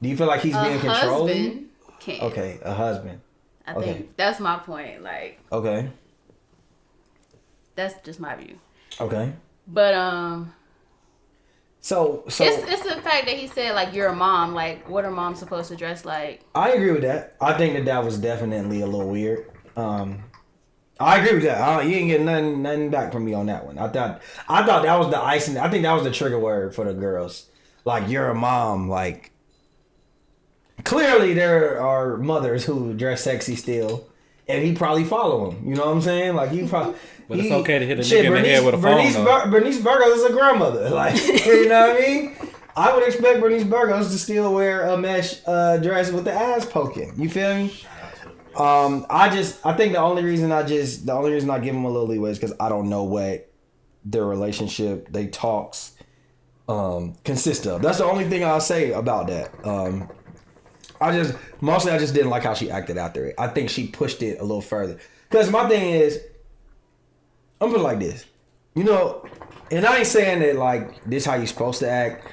do you feel like he's being controlling? Can. Okay, a husband. I think that's my point. Like, okay. That's just my view. Okay. But So it's the fact that he said like you're a mom. Like what are moms supposed to dress like? I agree with that. I think that was definitely a little weird. I agree with that. You ain't get nothing back from me on that one. I thought that was the icing. I think that was the trigger word for the girls. Like you're a mom. Like clearly there are mothers who dress sexy still, and he probably follow them. You know what I'm saying? Like he probably. But it's okay to hit a nigga in the head with a phone, Bernice Burgos is a grandmother. Like, you know what I mean? I would expect Bernice Burgos to still wear a mesh dress with the ass poking. You feel me? I think the only reason I give him a little leeway is because I don't know what their relationship, they talks, consist of. That's the only thing I'll say about that. I just didn't like how she acted after it. I think she pushed it a little further. Because my thing is, I'm putting it like this, you know, and I ain't saying that like this how you supposed to act.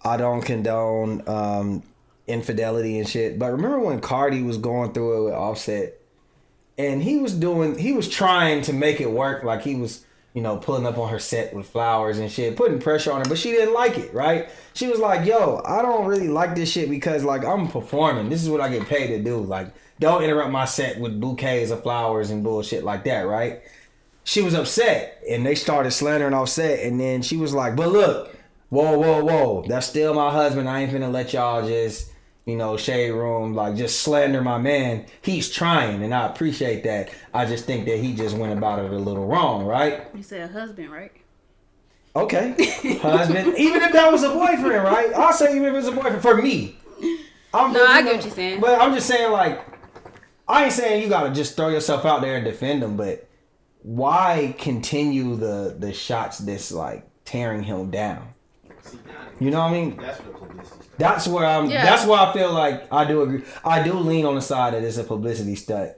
I don't condone infidelity and shit. But remember when Cardi was going through it with Offset, and he was trying to make it work, like he was, you know, pulling up on her set with flowers and shit, putting pressure on her, but she didn't like it, right? She was like, yo, I don't really like this shit because like I'm performing. This is what I get paid to do. Like, don't interrupt my set with bouquets of flowers and bullshit like that, right? She was upset, and they started slandering Offset, and then she was like, but look, whoa, that's still my husband. I ain't finna let y'all just, you know, shade room, like just slander my man. He's trying, and I appreciate that. I just think that he just went about it a little wrong, right? You said husband, right? Okay, husband. Even if that was a boyfriend, right? I'll say even if it was a boyfriend, for me. I get what you're saying. But I'm just saying, like, I ain't saying you gotta just throw yourself out there and defend him, but why continue the shots that's like tearing him down? You know what I mean? That's what publicity stuff. That's where that's why I feel like I do agree. I do lean on the side that it's a publicity stunt.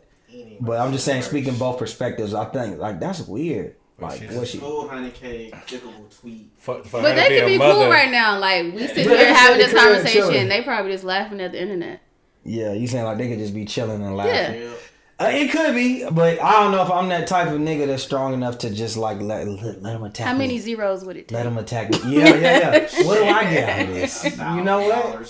But I'm just saying, speaking both perspectives, I think like that's weird. Like what she $100K clickable tweet. For but they could be cool right now. Like we sit here having this conversation, they probably just laughing at the internet. Yeah, you saying like they could just be chilling and laughing. Yeah. It could be, but I don't know if I'm that type of nigga that's strong enough to just like let him attack me. How many zeros would it take? Let him attack me. Yeah. What do I get out of this? You know what?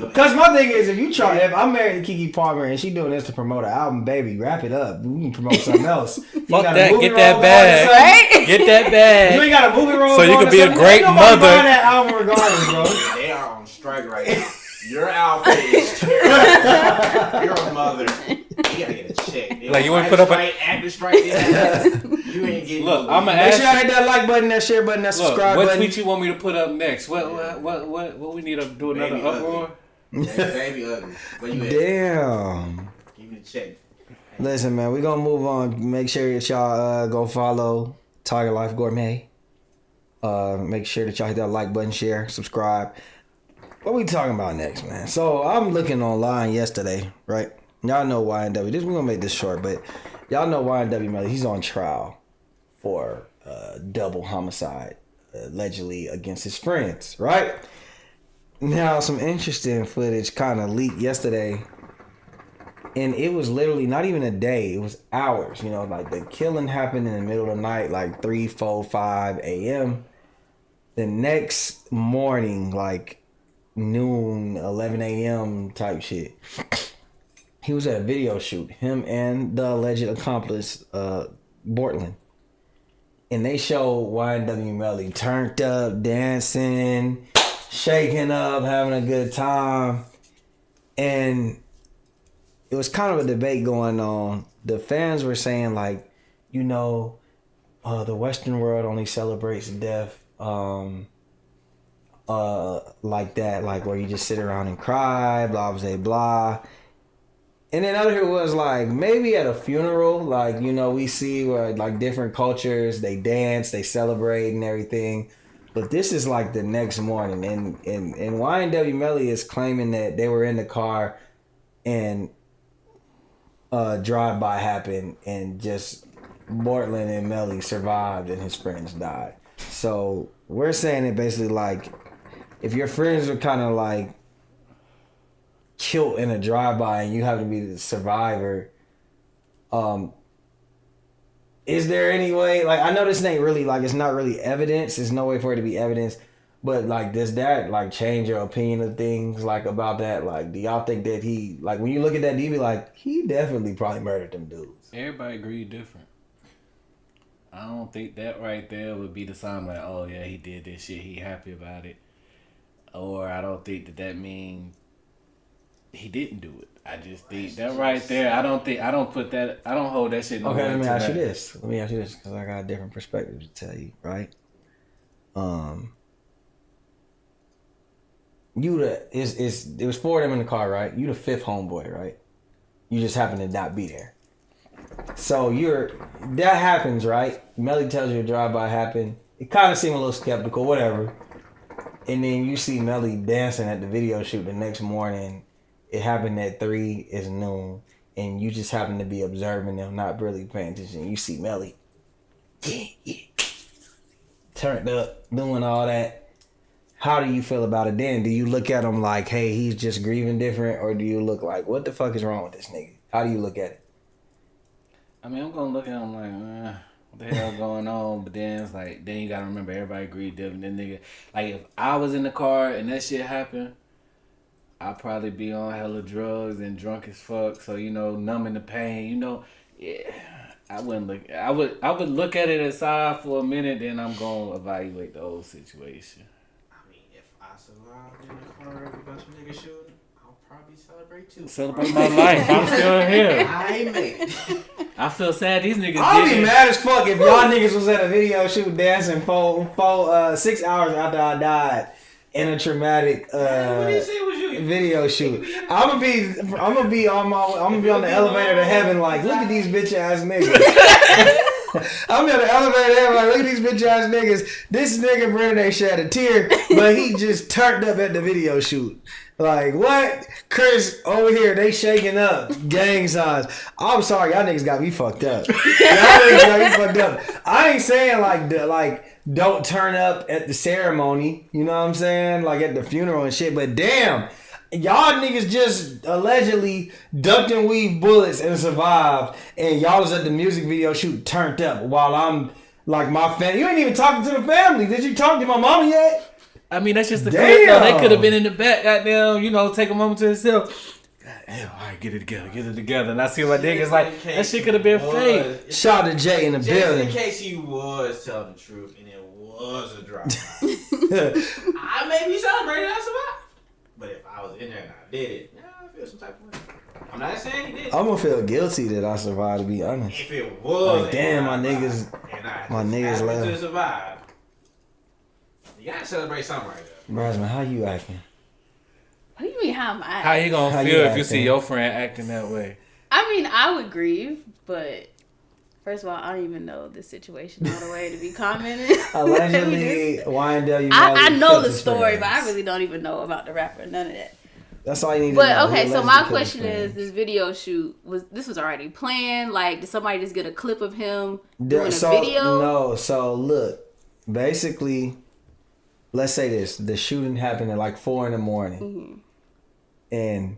Because my thing is, if I'm married to Keke Palmer and she doing this to promote an album, baby, wrap it up. We can promote something else. Fuck that. Get that bag. Right? Get that bag. You ain't got a movie roll. So you can be a great mother. That album regardless, bro. They are on strike right now. Your outfit is terrible. You're a mother. You gotta get a check. Like, you ain't put up a active strike. You ain't getting. Look, no I'm gonna Make ask sure I hit that like button, that share button, that Look, subscribe what button. tweet you want me to put up next? What we need to do another Baby uproar? Baby ugly. Where you at? Damn. Give me the check. Listen, man, we gonna move on. Make sure that y'all go follow Tiger Life Gourmet. Make sure that y'all hit that like button, share, subscribe. What we talking about next, man? So I'm looking online yesterday, right? Y'all know YNW. We're gonna make this short, but y'all know YNW Melly. He's on trial for double homicide, allegedly against his friends, right? Now, some interesting footage kind of leaked yesterday, and it was literally not even a day. It was hours. You know, like the killing happened in the middle of the night, like 3, 4, 5 a.m. The next morning, like noon, 11 a.m. type shit. He was at a video shoot, him and the alleged accomplice, Bortland. And they show YNW Melly turned up, dancing, shaking up, having a good time. And it was kind of a debate going on. The fans were saying, like, you know, the Western world only celebrates death like that, like where you just sit around and cry, blah, blah, blah. And then other it was like, maybe at a funeral, like, you know, we see where like different cultures, they dance, they celebrate and everything. But this is like the next morning. And YNW Melly is claiming that they were in the car and drive-by happened and just Bortland and Melly survived and his friends died. So we're saying it basically like, if your friends were kind of like killed in a drive-by and you happen to be the survivor, is there any way, like, I know this ain't really, like, it's not really evidence, there's no way for it to be evidence, but like, does that like change your opinion of things, like, about that? Like, do y'all think that he, like, when you look at that, do you be like, he definitely probably murdered them dudes? Everybody agree different. I don't think that right there would be the sign like, oh yeah, he did this shit, he happy about it. Or I don't think that means he didn't do it. I just think that right there, I don't hold that shit no Okay, let me ask you that. this, because I got a different perspective to tell you, right? It was 4 of them in the car, right? You the 5th homeboy, right? You just happen to not be there. So that happens, right? Melly tells you a drive-by happened. It kind of seemed a little skeptical, whatever. And then you see Melly dancing at the video shoot the next morning. It happened at 3, it's noon. And you just happen to be observing them, not really paying attention. You see Melly, turned up, doing all that. How do you feel about it then? Do you look at him like, hey, he's just grieving different? Or do you look like, what the fuck is wrong with this nigga? How do you look at it? I mean, I'm gonna look at him like, what the hell going on? But then it's like, then you gotta remember everybody agreed different. Then nigga, like if I was in the car and that shit happened, I'd probably be on hella drugs and drunk as fuck. So, you know, numbing the pain, you know, yeah. I wouldn't look. I would look at it aside for a minute. Then I'm gonna evaluate the whole situation. I mean, if I survived in the car with a bunch of niggas shooting, I'll probably celebrate too. Celebrate my life. I'm still here. I ain't made it. I feel sad. These niggas. I'll did be it. mad as fuck if y'all niggas was at a video shoot dancing 6 hours after I died in a traumatic What did you say was you? video shoot. I'm gonna be on the elevator to heaven like, look at these bitch ass niggas. I'm on the elevator to heaven like, look at these bitch ass niggas. This nigga Brennan ain't shed a tear, but he just turned up at the video shoot. Like, what? Chris over here, they shaking up. Gang signs. I'm sorry, y'all niggas got me fucked up. Y'all niggas got me fucked up. I ain't saying like don't turn up at the ceremony. You know what I'm saying? Like at the funeral and shit. But damn, y'all niggas just allegedly ducked and weaved bullets and survived. And y'all was at the music video shoot turned up while I'm like my family. You ain't even talking to the family. Did you talk to my mama yet? I mean, that's just the Damn. clip, though. They could have been in the back, goddamn, you know, take a moment to themselves. Goddamn, all right, get it together. And I see my niggas like, that shit could have been fake. Shout out to Jay in the building. In case he was telling the truth and it was a drive-by. I may be celebrating I survived. But if I was in there and I did it, I feel some type of way. I'm not saying he did. I'm gonna feel guilty that I survived, to be honest. If it was, Like, damn, my niggas left. To survive. You gotta celebrate something right there. Brasman, how you acting? What do you mean, how am I? How you gonna How feel you if you acting? see your friend acting that way? I mean, I would grieve, but first of all, I don't even know the situation all the way to be commenting. Allegedly, YNW. I Melly know killed the his story, friends. but I really don't even know about the rapper. None of that. That's all you need to But know. He okay, so allegedly my killed his question is: friends. this video shoot was already planned? Like, did somebody just get a clip of him doing So, a video? No, so look, basically, let's say this: the shooting happened at like 4 a.m, and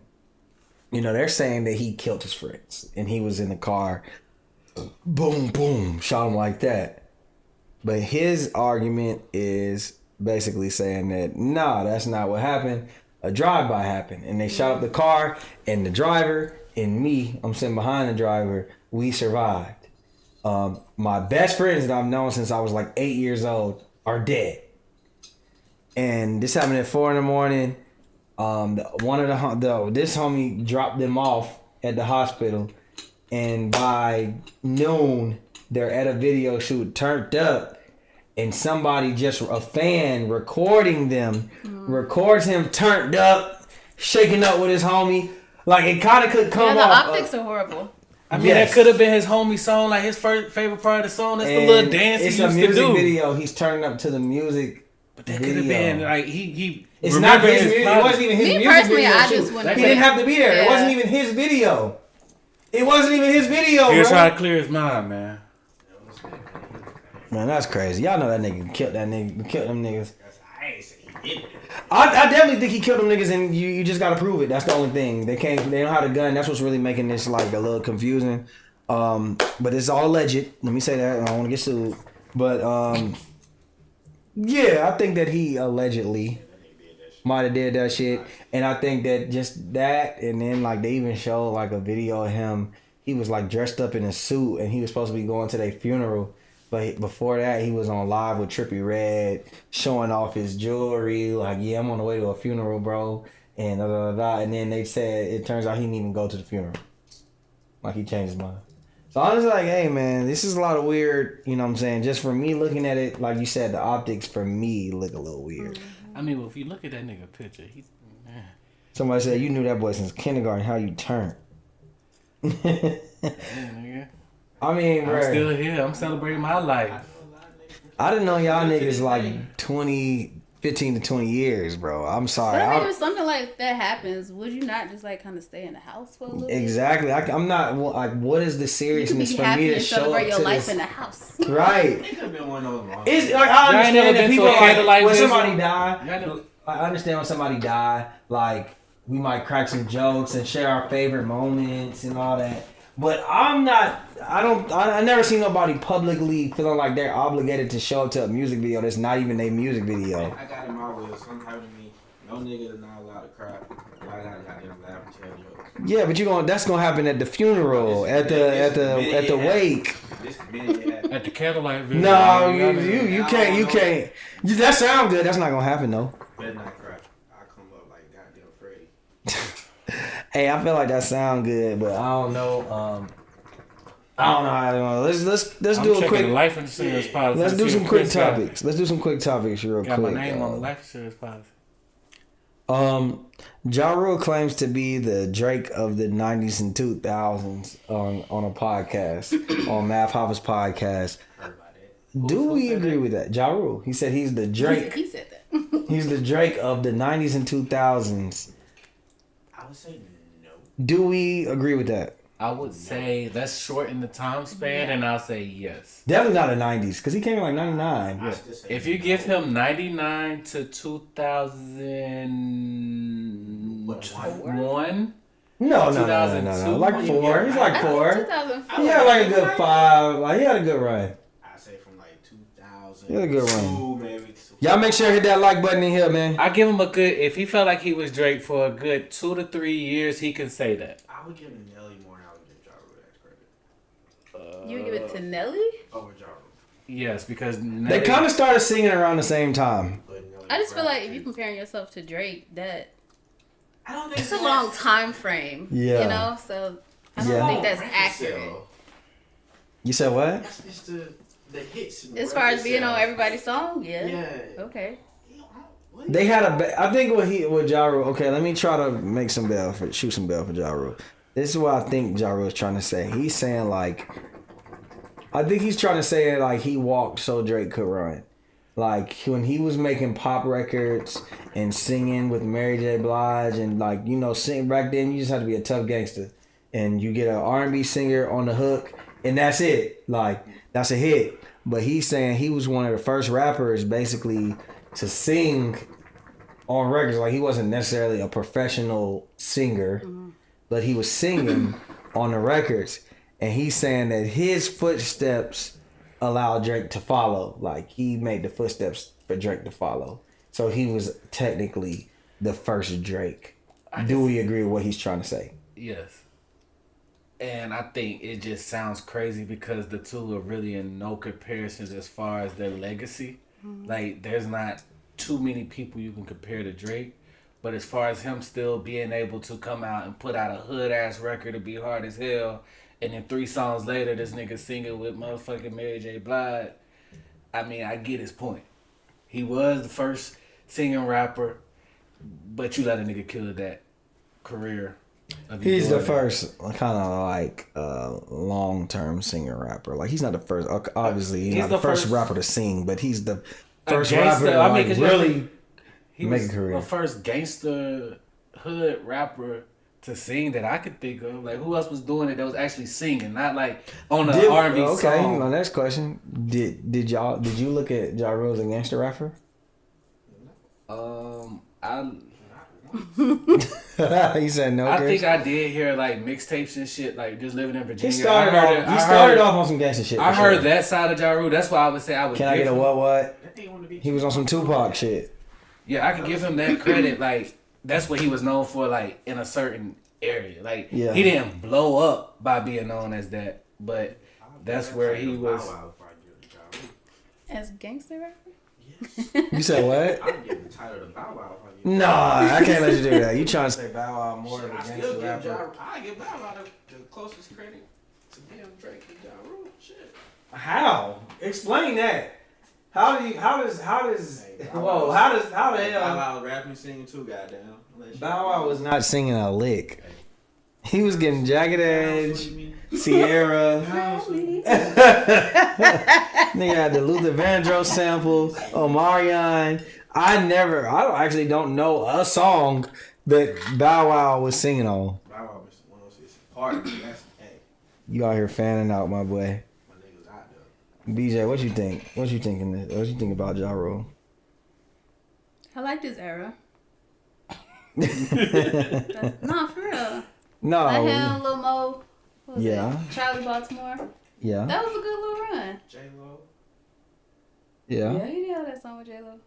they're saying that he killed his friends, and he was in the car, boom, boom, shot him like that. But his argument is basically saying that nah, that's not what happened. A drive-by happened, and they shot up the car, and the driver and me, I'm sitting behind the driver, we survived. My best friends that I've known since I was like 8 years old are dead. And this happened at 4 a.m. This homie dropped them off at the hospital, and by noon, they're at a video shoot, turned up, and somebody a fan recording them, records him turned up, shaking up with his homie. Like, it kind of could come Yeah, the off. optics are horrible. I mean, Yes. that could have been his homie song, like his favorite part of the song. That's the little dance he it's used a to music do. video. He's turning up to the music. But that could have been like he. It's not remember his music. It project. wasn't even his Me music personally, video. I shoot. just wouldn't He have- didn't have to be there. It Yeah. wasn't even his video. It wasn't even his video, He was bro. trying to clear his mind, man. Man, that's crazy. Y'all know that nigga killed them niggas. I ain't say he did it. I definitely think he killed them niggas, and you just gotta prove it. That's the only thing. They don't have a gun. That's what's really making this like a little confusing. But it's all alleged. Let me say that. I don't want to get sued. But yeah, I think that he allegedly might have did that shit, and I think that just that, and then like they even showed like a video of him. He was like dressed up in a suit, and he was supposed to be going to their funeral. But before that, he was on live with Trippie Redd, showing off his jewelry. Like, yeah, I'm on the way to a funeral, bro. And da da da. And then they said it turns out he didn't even go to the funeral. Like, he changed his mind. So I was like, hey, man, this is a lot of weird, you know what I'm saying? Just for me looking at it, like you said, the optics for me look a little weird. I mean, well, if you look at that nigga picture, he's man. Somebody said, you knew that boy since kindergarten, how you turned. Yeah, nigga. I mean, I'm bro, still here. I'm celebrating my life. I didn't know y'all niggas like 15 to 20 years, bro. I'm sorry. But I mean, if something like that happens, would you not just like kind of stay in the house for a little bit? Exactly. I'm not like. What is the You could seriousness be for happy me to and show celebrate up your to life this? in the house. Right. It could have been one of those moments. It's like I Y'all ain't never understand that been to people a like candlelight when visit? somebody Y'all die. never- I understand when somebody die. Like we might crack some jokes and share our favorite moments and all that. But I'm not. I never seen nobody publicly feeling like they're obligated to show up to a music video that's not even a music video. I got in my will. Something happened to me. No nigga is not allowed to cry. I gotta goddamn laugh and tell jokes. Yeah, but that's gonna happen at the funeral, at the wake. This minute it happened. At the candlelight video. No, you can't. That sound good. That's not gonna happen though. Better not cry. I come up like goddamn Freddy. Hey, I feel like that sound good, but I don't know. I don't know how to. Let's I'm do a checking quick. the life insurance policy. Let's do See some if quick Chris got- topics. Let's do some quick topics real Got quick. my name on the life insurance policy. Ja Rule claims to be the Drake of the 90s and 2000s on a podcast, on Math Hoffa's podcast. Heard about that. Do we agree with that? Ja Rule. He said he's the Drake. He said that. He's the Drake of the 90s and 2000s. I would say no. Do we agree with that? I would say let's shorten the time span, and I'll say yes. Definitely not the 90s, because he came in like 99. I still say If you no. give him 99 to 2001, No. 2002? Like 4. He's like 4. 2004. He had like a good 5. Like he had a good run. I say from like 2000. He had a good run. Maybe. Y'all make sure to hit that like button in here, man. I give him a good. If he felt like he was Drake for a good 2 to 3 years, he can say that. I would give him Melly more than I would give Ja Rule that credit. You would give it to Nelly? Over Ja Rule. Yes, because They kind of started singing around the same time. But Nelly I just feel rapped like if too. you comparing yourself to Drake, that I don't think It's a long time frame. Yeah. You know, so I don't Yeah. think that's accurate. You said what? That's just the hits. and the As far as record being on sales. everybody's song, yeah. Yeah. Okay. They had I think with Ja Rule. Okay, let me try to make some shoot some bell for Ja Rule. This is what I think Ja Rule is trying to say. He's saying like, I think he's trying to say like he walked so Drake could run. Like when he was making pop records and singing with Mary J. Blige and like, you know, sing back then you just had to be a tough gangster. And you get an R&B singer on the hook and that's it. Like that's a hit. But he's saying he was one of the first rappers basically to sing on records. Like he wasn't necessarily a professional singer, but he was singing on the records. And he's saying that his footsteps allowed Drake to follow. Like he made the footsteps for Drake to follow. So he was technically the first Drake. Do we agree with what he's trying to say? Yes. And I think it just sounds crazy because the two are really in no comparisons as far as their legacy. Like there's not too many people you can compare to Drake. But as far as him still being able to come out and put out a hood ass record to be hard as hell, and then 3 songs later, this nigga singing with motherfucking Mary J. Blige. I mean, I get his point. He was the first singing rapper, but you let a nigga kill that career. He's the first kind of like long-term singer rapper. Like he's not the first. Obviously, he's not the first rapper to sing, but he's the first rapper to like really make a career. The first gangster hood rapper to sing that I could think of. Like who else was doing it that was actually singing, not like on the R&B okay, song. my next question: Did you look at Ja Rule as a gangster rapper? He said no. I think I did hear like mixtapes and shit, like just living in Virginia. He started off on some gangster shit. I heard that side of Ja Rule. That's why I would say I would. Can I get a what? He was on some Tupac shit. Yeah, I can give him that credit. Like that's what he was known for, like in a certain area. Like he didn't blow up by being known as that, but that's where he was. As gangster rapper? You said what? I'm getting tired of Bow Wow. Nah, I can't let you do that. You trying to say Bow Wow more of a I gangster still give rapper? I give Bow Wow the closest credit to damn Drake and Ja Rule. Shit. How? Explain that. How the hell? Bow Wow rapping, singing too, goddamn. Bow Wow was not singing a lick. He was getting Jagged Edge, Sierra. Nigga had the Luther Vandross sample, Omarion. I don't know a song that Bow Wow was singing on. Bow Wow was 106 part. That's hey. You out here fanning out, my boy. My niggas out there. BJ, what you think? What you think about Ja Rule? I like this era. No, for real. No. Like him, Lil Mo. What was Yeah. it? Charlie Baltimore. Yeah. That was a good little run. J-Lo, Yeah. Yeah, he did have that song with J-Lo.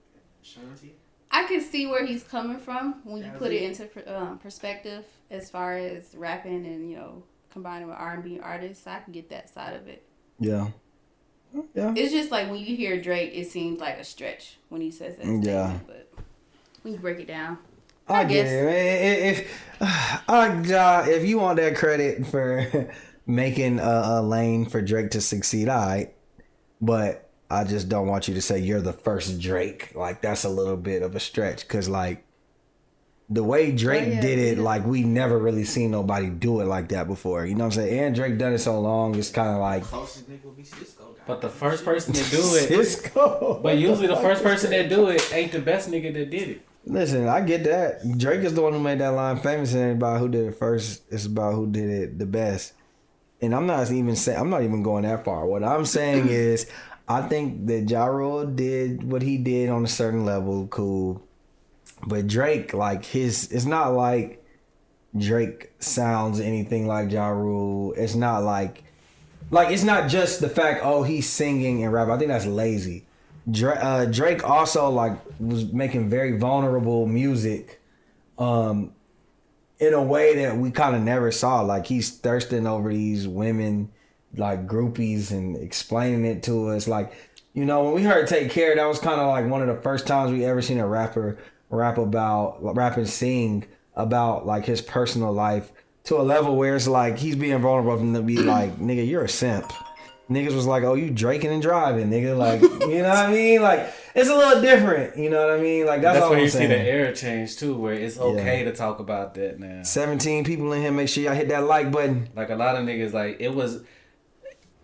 Shanti. I can see where he's coming from when you Jazzy. put it into perspective as far as rapping and, you know, combining with R&B artists. I can get that side of it. Yeah. Yeah. It's just like when you hear Drake, it seems like a stretch when he says that statement. Yeah. But when you break it down, I get guess. it. If you want that credit for making a lane for Drake to succeed, all right. But I just don't want you to say you're the first Drake. Like, that's a little bit of a stretch. Because, like, the way Drake did it, like, we never really seen nobody do it like that before. You know what I'm saying? And Drake done it so long, it's kind of like... Closest nigga would be Cisco. But the first person to do it... Cisco. But usually the first person that do it ain't the best nigga that did it. Listen, I get that. Drake is the one who made that line famous. And about who did it first. It's about who did it the best. And I'm not even going that far. What I'm saying is, I think that Ja Rule did what he did on a certain level, cool. But Drake, like it's not like Drake sounds anything like Ja Rule. It's not like it's not just the fact, oh, he's singing and rapping. I think that's lazy. Drake also like was making very vulnerable music, in a way that we kind of never saw. Like he's thirsting over these women, like groupies, and explaining it to us. Like, you know, when we heard "Take Care," that was kind of like one of the first times we ever seen a rapper rap and sing about like his personal life to a level where it's like he's being vulnerable and to be like, nigga, you're a simp. Niggas was like, oh, you drinking and driving, nigga. Like, you know what I mean? Like, it's a little different. You know what I mean? Like, that's all where I'm you saying. see the era change too, where it's okay to talk about that now. 17 people in here. Make sure y'all hit that like button. Like a lot of niggas, like it was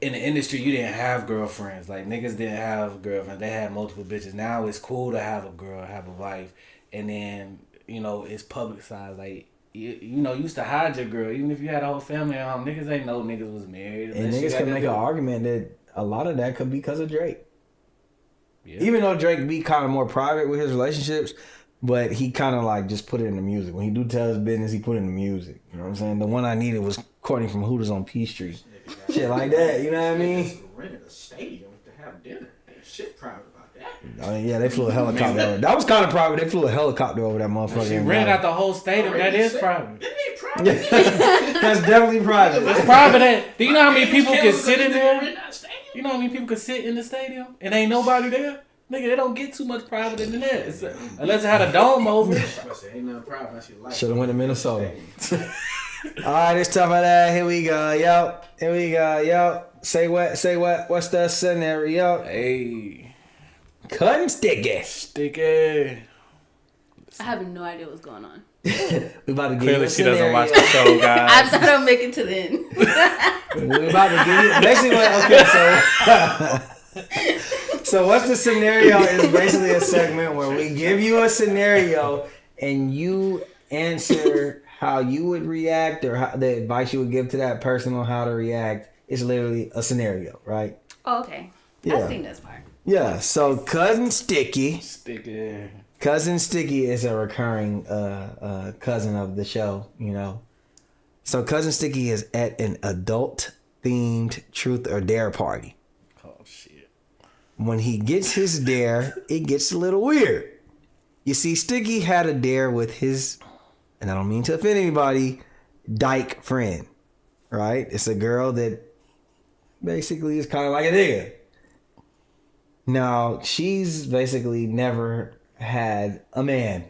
in the industry, you didn't have girlfriends. Like niggas didn't have girlfriends. They had multiple bitches. Now it's cool to have a girl, have a wife, and then it's publicized. Like. You used to hide your girl, even if you had a whole family at home. Niggas ain't know niggas was married. And niggas can make an argument that a lot of that could be because of Drake. Yeah. Even though Drake be kind of more private with his relationships, but he kind of like just put it in the music. When he do tell his business, he put it in the music. You know what I'm saying? The one I needed was Courtney from Hooters on Peachtree. Shit like that, you know what I mean? Rented a stadium to have dinner. Ain't shit private about that. Oh, yeah, they flew a helicopter over. That was kind of private. They flew a helicopter over that motherfucker. She rented out the whole stadium. That is private. That's definitely private. It's private. Do you know how many people can sit in there? You know how many people can sit in the stadium and ain't nobody there? Nigga, they don't get too much private in there. Unless it had a dome over it. Ain't nothing private. Should have went to Minnesota. All right, it's time for that. Here we go, yo. Here we go, yo. Say what? What's the scenario? Hey. Cutting sticky. Sticky. I have no idea what's going on. We about to get Clearly she doesn't watch the show, guys. I thought I'll make it to the end. We about to get you. Basically, so what's the scenario is basically a segment where we give you a scenario and you answer how you would react or how, the advice you would give to that person on how to react. It's literally a scenario, right? Oh, okay. Yeah. I've seen this part. Yeah, so Cousin Sticky. Sticky. Cousin Sticky is a recurring cousin of the show, So Cousin Sticky is at an adult-themed truth or dare party. Oh, shit. When he gets his dare, it gets a little weird. You see, Sticky had a dare with his, and I don't mean to offend anybody, dyke friend, right? It's a girl that basically is kind of like a nigga. Now, she's basically never had a man.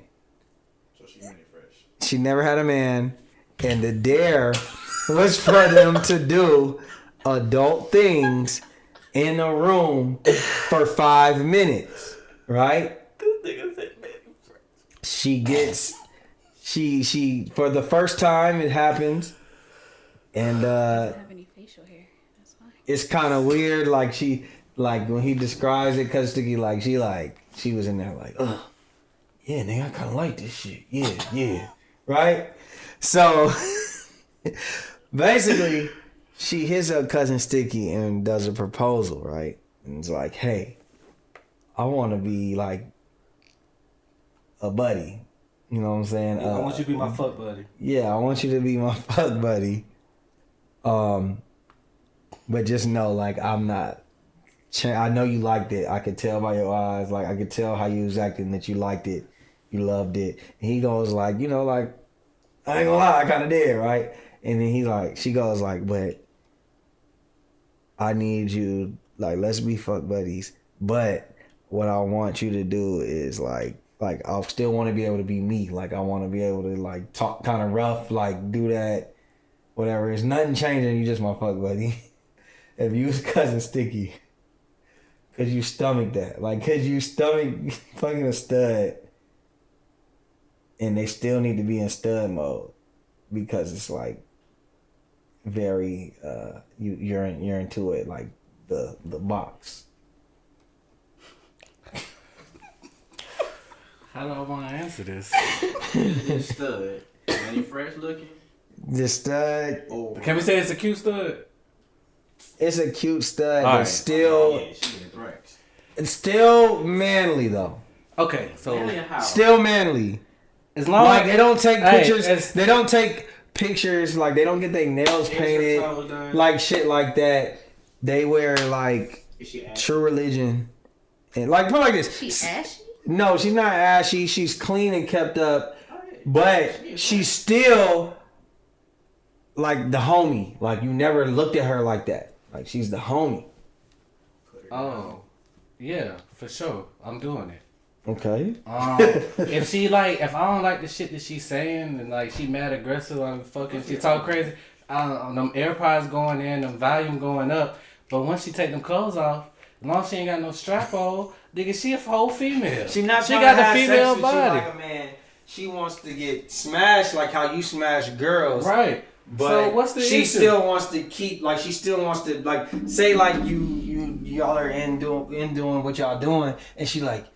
So she made it fresh. She never had a man. And the dare was for them to do adult things in a room for 5 minutes. Right? She gets she for the first time it happens. And I don't have any facial hair. That's fine. it's kind of weird. Like she when he describes it, cause Sticky she was in there like, ugh, yeah, nigga, I kind of like this shit. Yeah, right? So basically, she hits up Cousin Sticky and does a proposal, right? And it's like, hey, I want to be like a buddy. You know what I'm saying? I want you to be my fuck buddy. Yeah, I want you to be my fuck buddy. But just know, like, I'm not. I know you liked it. I could tell by your eyes. Like, I could tell how you was acting that you liked it. You loved it. And he goes like, I ain't gonna lie, I kind of did, right? And then she goes like, but I need you, like, let's be fuck buddies. But what I want you to do is like I still want to be able to be me. Like, I want to be able to like talk kind of rough, like do that, whatever. It's nothing changing. You just my fuck buddy. If you was Cousin Sticky, could you stomach that? Like, could you stomach fucking a stud? And they still need to be in stud mode because it's like very you're into it, like the box. How do I want to answer this? This stud. Any fresh looking? The stud. Oh, Can we say it's a cute stud? It's a cute stud, All but right. still, yeah, she in threats. it's still manly though. Okay, so How? Still manly. as long Like as they don't take Hey, pictures. it's- They don't take pictures. Like they don't get their nails painted. Like shit like that. They wear like Is she ashy? True Religion, and like put it like this. She ashy? No, she's not ashy. She's clean and kept up, Oh, yeah. but she's still like the homie. Like you never looked at her like that. Like she's the homie. Put her Oh, yeah, for sure. I'm doing it. Okay. If she if I don't like the shit that she's saying and like she mad aggressive, like fucking, she talk crazy. Them AirPods going in, them volume going up. But once she take them clothes off, as long as she ain't got no strap on, nigga, she a whole female. She not. She got the female sex body. Like a man. She wants to get smashed like how you smash girls. Right. But so what's the she issue? still wants to keep she still wants to say y'all are in doing what y'all doing, and she like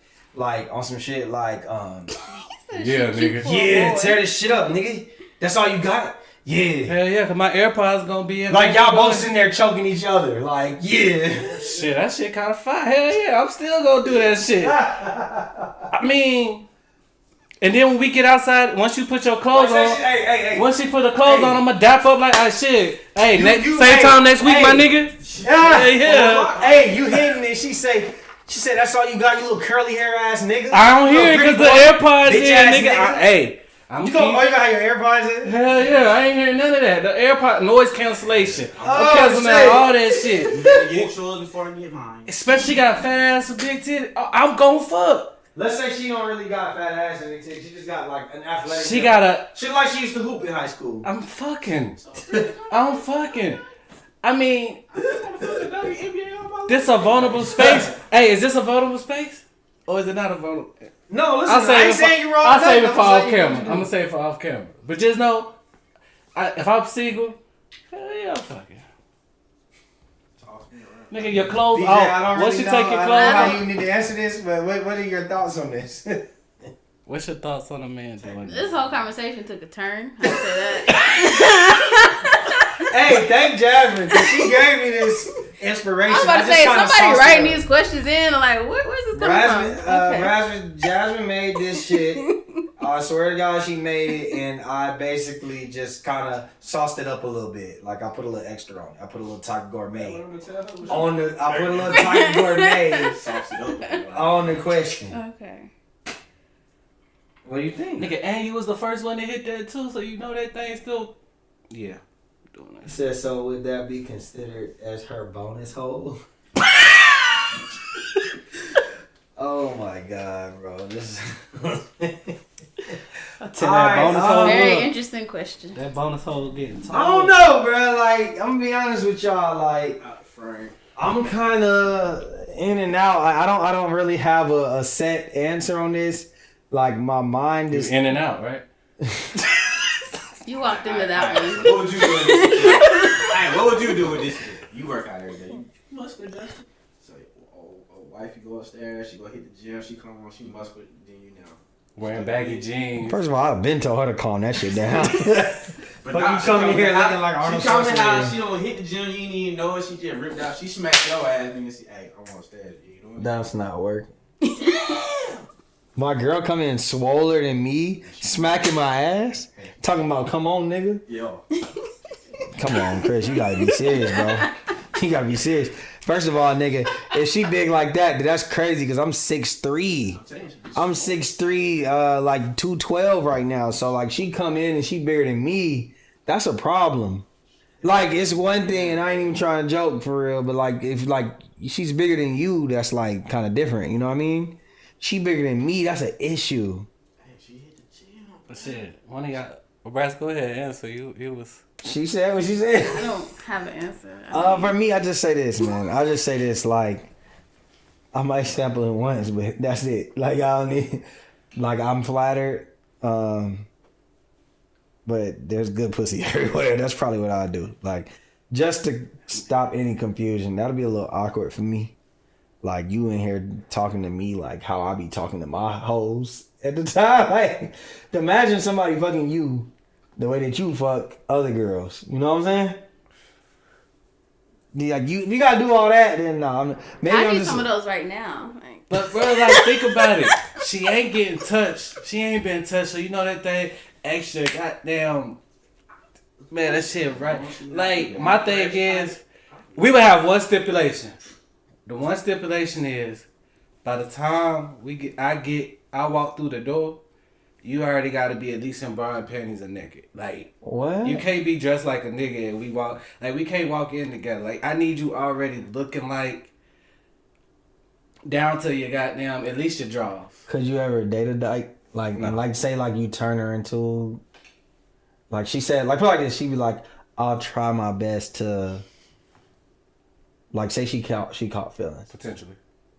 on some shit yeah, nigga. yeah, tear this shit up, nigga. That's all you got. Yeah. Hell yeah, cause my AirPods gonna be in. Like y'all both sitting there choking each other. Like yeah. Shit, that shit kind of fire. Hell yeah, I'm still gonna do that shit. I mean. And then when we get outside, once you put your clothes on, once she put the clothes on, I'ma dap up like, shit. Hey, same time next week, my nigga. Yeah. Hey, you hitting it. She said, that's all you got, you little curly hair ass nigga. I don't hear it because the AirPods in, nigga. Hey. You gonna have your AirPods in? Hell yeah, I ain't hearing none of that. The AirPod noise cancellation. I'm canceling out all that shit. You better get yours before I get mine. Especially got fat ass and big titty. I'm gon' fuck. Let's say she don't really got fat ass and big titty. She just got like an athletic. She got a. She like she used to hoop in high school. I'm fucking. I mean, this a vulnerable space. Hey, is this a vulnerable space? Or is it not a vulnerable? No, listen, I ain't saying you wrong. I'll save it for off camera. I'm gonna save it for off camera. But just know, if I'm single, hell yeah, I'm fucking. Nigga, your clothes BJ, off. Once you take your clothes off. How you need to answer this, but what are your thoughts on this? What's your thoughts on a man doing this whole conversation took a turn. I say that. Hey, thank Jasmine, because she gave me this inspiration. I'm about to say, somebody writing these questions in, like, where's this coming from? Jasmine made this shit. I swear to God, she made it, and I basically just kind of sauced it up a little bit. Like, I put a little extra on it. I put a little type gourmet on the question. Okay. What do you think? Nigga, and you was the first one to hit that too, so you know that thing still. Yeah. Doing that. Said, so would that be considered as her bonus hole? Oh my God, bro. This Very interesting question. That bonus hole getting tall. I don't know, bro. Like, I'm gonna be honest with y'all. Like, I'm kind of in and out. I don't really have a set answer on this. Like, my mind is in and out, right? You walked into that one. What would you do with this? Hey, what would you do with this? You work out every day. You muscular, Dustin. So, wife, you go upstairs. She go hit the gym. She come on. She muscular. Then you know. Wearing baggy jeans. First of all, I've been told her to calm that shit down. But now, you coming here looking like Arnold She coming how Schwarzenegger. she don't hit the gym. You ain't even know it. She just ripped out. She smacked your ass and say, "Hey, I'm on stage." You know what? That's not working. My girl coming in swoller than me, smacking my ass, talking about, come on, nigga. Yo. Come on, Chris, you gotta be serious, bro. You gotta be serious. First of all, nigga, if she big like that, that's crazy because I'm 6'3". I'm 6'3", like 212 right now. So, like, she come in and she bigger than me, that's a problem. Like, it's one thing, and I ain't even trying to joke for real, but, like, if, like, she's bigger than you, that's, like, kind of different. You know what I mean? She bigger than me, that's an issue. Hey, she hit the gym. But shit, one of y'all, Brass, go ahead and answer. It was. She said what she said. I don't have an answer. For me, I just say this, man. I just say this, like, I might sample it once, but that's it. Like, I don't need, like, I'm flattered, but there's good pussy everywhere. That's probably what I'll do. Like, just to stop any confusion. That'll be a little awkward for me. Like, you in here talking to me like how I be talking to my hoes at the time. Like, imagine somebody fucking you the way that you fuck other girls. You know what I'm saying? Like, you gotta do all that, then maybe I I'm need just some of those right now. Like, But bro, like, think about it. She ain't getting touched. She ain't been touched. So you know that thing extra goddamn. Man, that shit right. Like, my thing is, we would have one stipulation. The one stipulation is, by the time I walk through the door, you already got to be at least in bra and panties and naked. Like, what? You can't be dressed like a nigga and we can't walk in together. Like, I need you already looking like down to your goddamn, at least your draws. Could you ever date a dyke? Like, No. like say like you turn her into, like she said, like put it like this, she'd be like, I'll try my best to, like say she caught feelings, Potentially.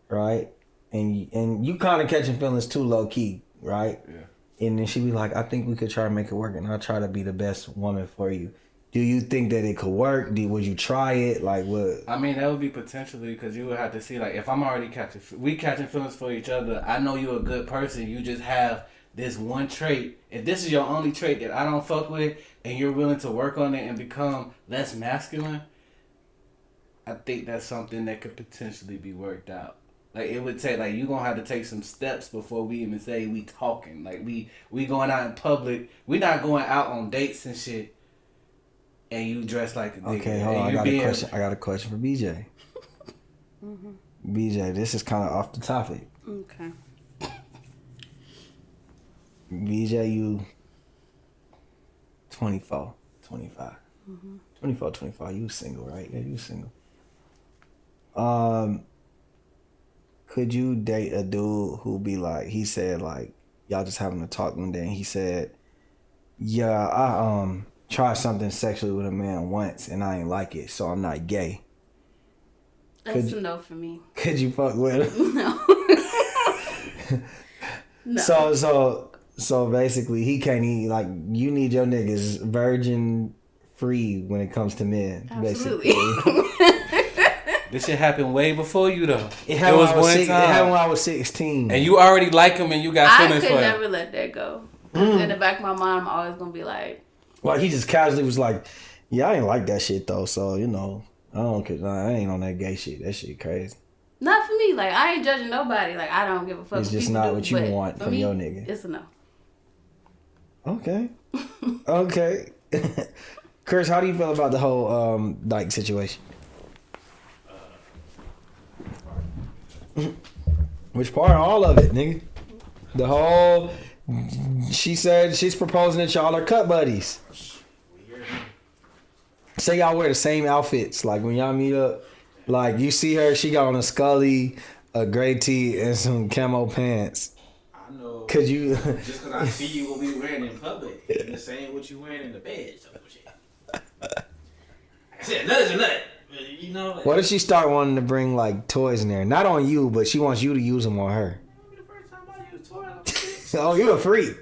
right? And you kind of catching feelings too low key, right? Yeah. And then she'd be like, I think we could try to make it work, and I'll try to be the best woman for you. Do you think that it could work? Would you try it? Like what? I mean, that would be potentially because you would have to see, like, if I'm already catching feelings for each other, I know you're a good person. You just have this one trait. If this is your only trait that I don't fuck with and you're willing to work on it and become less masculine, I think that's something that could potentially be worked out. Like, it would take, like, you going to have to take some steps before we even say we talking. Like, we going out in public. We not going out on dates and shit. And you dress like a nigga. Okay, hold on. I got a question for BJ. BJ, this is kind of off the topic. Okay. BJ, you 24, 25. 24, 25. You single, right? Yeah, you single. Could you date a dude who be like, he said like, y'all just having a talk one day, and he said, yeah, I tried something sexually with a man once and I ain't like it, so I'm not gay. That's a no for me. Could you fuck with him? No. No. So basically he can't eat, like, you need your niggas virgin free when it comes to men. Absolutely. Basically. This shit happened way before you, though. It happened when I was 16. And you already like him and you got I feelings could for him. never let that go. In the back of my mind, I'm always going to be like... Well, he just casually was like, yeah, I ain't like that shit, though. So, you know, I ain't on that gay shit. That shit crazy. Not for me. Like, I ain't judging nobody. Like, I don't give a fuck. It's what just people not do, what you but want for from me, your nigga. It's a no. Okay. Okay. Chris, how do you feel about the whole dyke situation? Which part? All of it, nigga. The whole... She said she's proposing that y'all are cut buddies. Say y'all wear the same outfits. Like when y'all meet up, like you see her, she got on a Scully, a gray tee, and some camo pants. I know. Could you... Just because I see you what we wearing in public, it's the same what you wearing in the bed. So shit. Like I said, nut is a nut. You know. Like, What if she start wanting to bring like toys in there? Not on you, but she wants you to use them on her. the first time I used toilet shit. Oh, you a freak.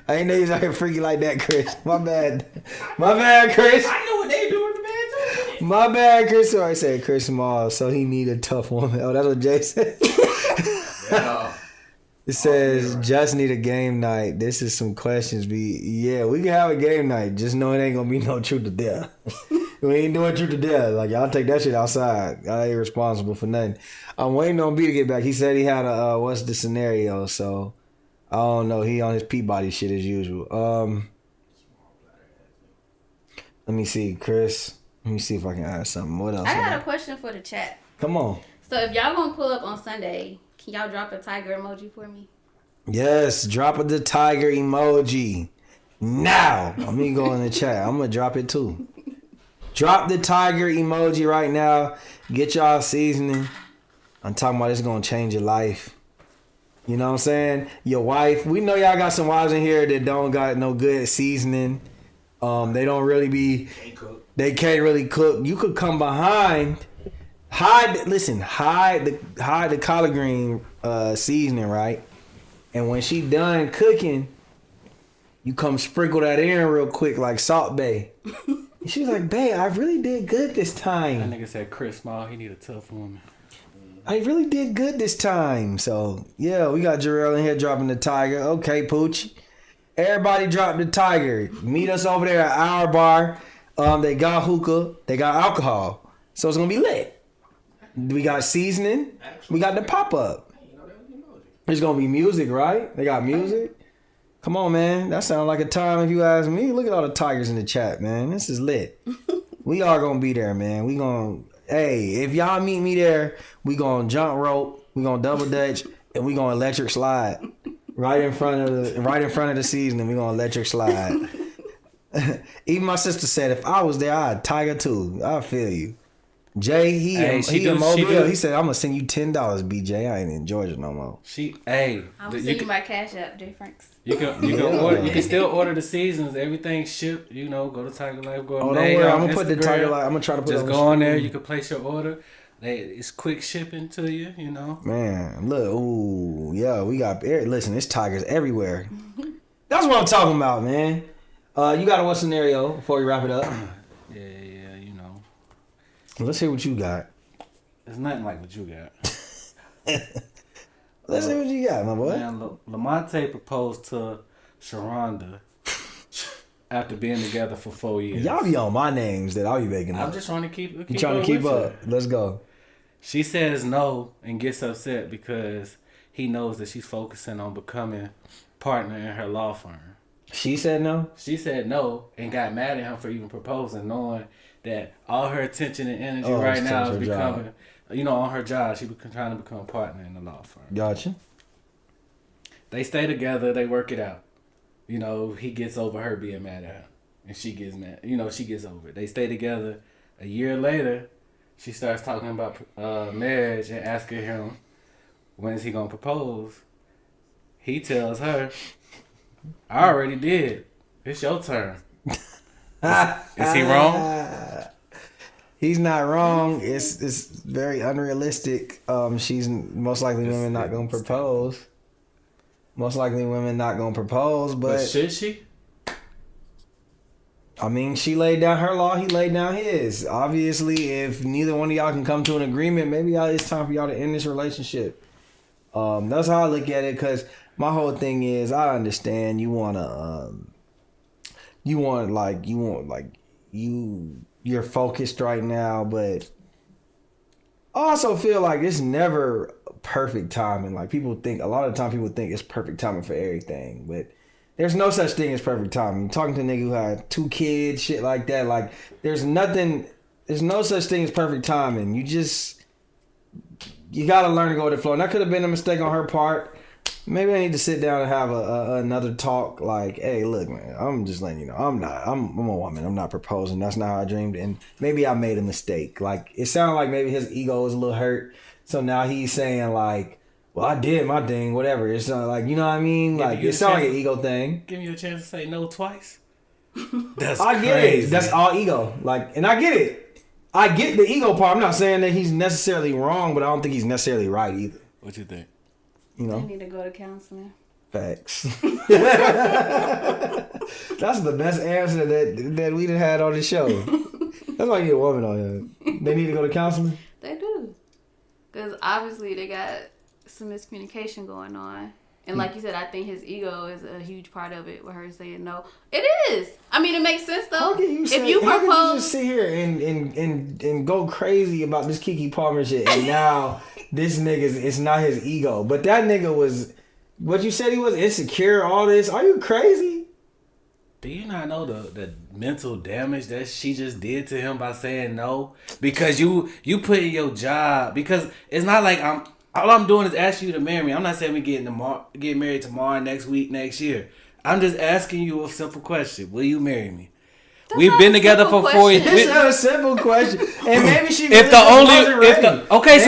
I ain't know you was out here freaky like that, Chris. My bad. My bad, Chris. I know what they do in the bed too. My bad, Chris. So I said Chris Small, so he need a tough woman. Oh, that's what Jay said. Yeah. It says, just need a game night. This is some questions. Yeah, we can have a game night. Just know it ain't gonna be no truth to death. We ain't doing truth to death. Like, y'all take that shit outside. I ain't responsible for nothing. I'm waiting on B to get back. He said he had a, what's the scenario? So, I don't know. He on his Peabody shit as usual. Let me see, Chris. Let me see if I can add something. What else? I got a question for the chat. Come on. So if y'all gonna pull up on Sunday, can y'all drop a tiger emoji for me? Yes, drop the tiger emoji. Now. Let me go in the chat. I'm going to drop it too. Drop the tiger emoji right now. Get y'all seasoning. I'm talking about it's going to change your life. You know what I'm saying? Your wife. We know y'all got some wives in here that don't got no good seasoning. They don't really be... They can't really cook. You could come behind... Hide the collard green seasoning, right? And when she done cooking, you come sprinkle that in real quick like Salt Bae. And she was like, babe, I really did good this That time. nigga said Chris Small, he need a tough woman. I really did good this time. So, yeah, we got Jarrell in here dropping the tiger. Okay, Pooch. Everybody drop the tiger. Meet us over there at our bar. They got hookah. They got alcohol. So it's going to be lit. We got seasoning. We got the pop-up. There's going to be music, right? They got music. Come on, man. That sounds like a time if you ask me. Look at all the tigers in the chat, man. This is lit. We are going to be there, man. We going to... Hey, if y'all meet me there, we going to jump rope. We going to double dutch. And we going to electric slide. Right in front of the seasoning. We going to electric slide. Even my sister said if I was there, I'd tiger too. I feel you. Jay, he in Mobile. do. He said, "I'm gonna send you $10, BJ. I ain't in Georgia no more." I'm gonna send you my cash app, Jay Franks. You can order. You can still order the seasons. Everything shipped. You know, go to Tiger Life. Go. Oh, don't worry. I'm gonna put the Tiger Life. I'm gonna try to put. Just go on there. You can place your order. It's quick shipping to you. You know. Man, look. Ooh, yeah. We got. Listen, it's tigers everywhere. That's what I'm talking about, man. You got a what scenario before we wrap it up? Yeah. You know. Let's hear what you got. It's nothing like what you got. Let's see what you got, my boy. Man, Lamonte proposed to Sharonda after being together for 4 years. Y'all be on my names that I'll be making up. I'm just trying to keep You trying to keep up. Let's go. She says no and gets upset because he knows that she's focusing on becoming partner in her law firm. She said no? She said no and got mad at him for even proposing, knowing that all her attention and energy right now is becoming, on her job. She was trying to become a partner in the law firm. Gotcha. They stay together. They work it out. He gets over her being mad at her. And she gets mad. She gets over it. They stay together. A year later, she starts talking about marriage and asking him, when is he going to propose? He tells her, I already did. It's your turn. Is he wrong? He's not wrong. It's very unrealistic. She's most likely women not gonna propose. Most likely women not gonna propose, but should she? I mean, she laid down her law. He laid down his. Obviously, if neither one of y'all can come to an agreement, maybe it's time for y'all to end this relationship. That's how I look at it. Cause my whole thing is, I understand you're focused right now, but I also feel like it's never perfect timing. Like a lot of the time people think it's perfect timing for everything, but there's no such thing as perfect timing. You're talking to a nigga who had 2 kids, shit like that. Like there's no such thing as perfect timing. You gotta learn to go with the flow. And that could have been a mistake on her part. Maybe I need to sit down and have another talk. Like, hey, look, man, I'm just letting you know, I'm a woman. I'm not proposing. That's not how I dreamed. And maybe I made a mistake. Like, it sounded like maybe his ego was a little hurt. So now he's saying like, well, I did my thing, whatever. It's not like, you know what I mean? Like, it sounds like an ego thing. Give me a chance to say no twice. I get it. That's all ego. Like, and I get it. I get the ego part. I'm not saying that he's necessarily wrong, but I don't think he's necessarily right either. What you think? You know? I need to go to counseling. Facts. That's the best answer that we done had on the show. That's why you get a woman on here. They need to go to counseling? They do. Because obviously they got some miscommunication going on. And like you said, I think his ego is a huge part of it with her saying no. It is. I mean, it makes sense though. How can you just sit here and go crazy about this Keke Palmer shit and now this nigga's, it's not his ego. But that nigga was, what you said he was insecure, all this. Are you crazy? Do you not know the mental damage that she just did to him by saying no? Because you put in your job. Because it's not like all I'm doing is asking you to marry me. I'm not saying we get married tomorrow, next week, next year. I'm just asking you a simple question. Will you marry me? We've been together for 4 years. It's not a simple question. And maybe she so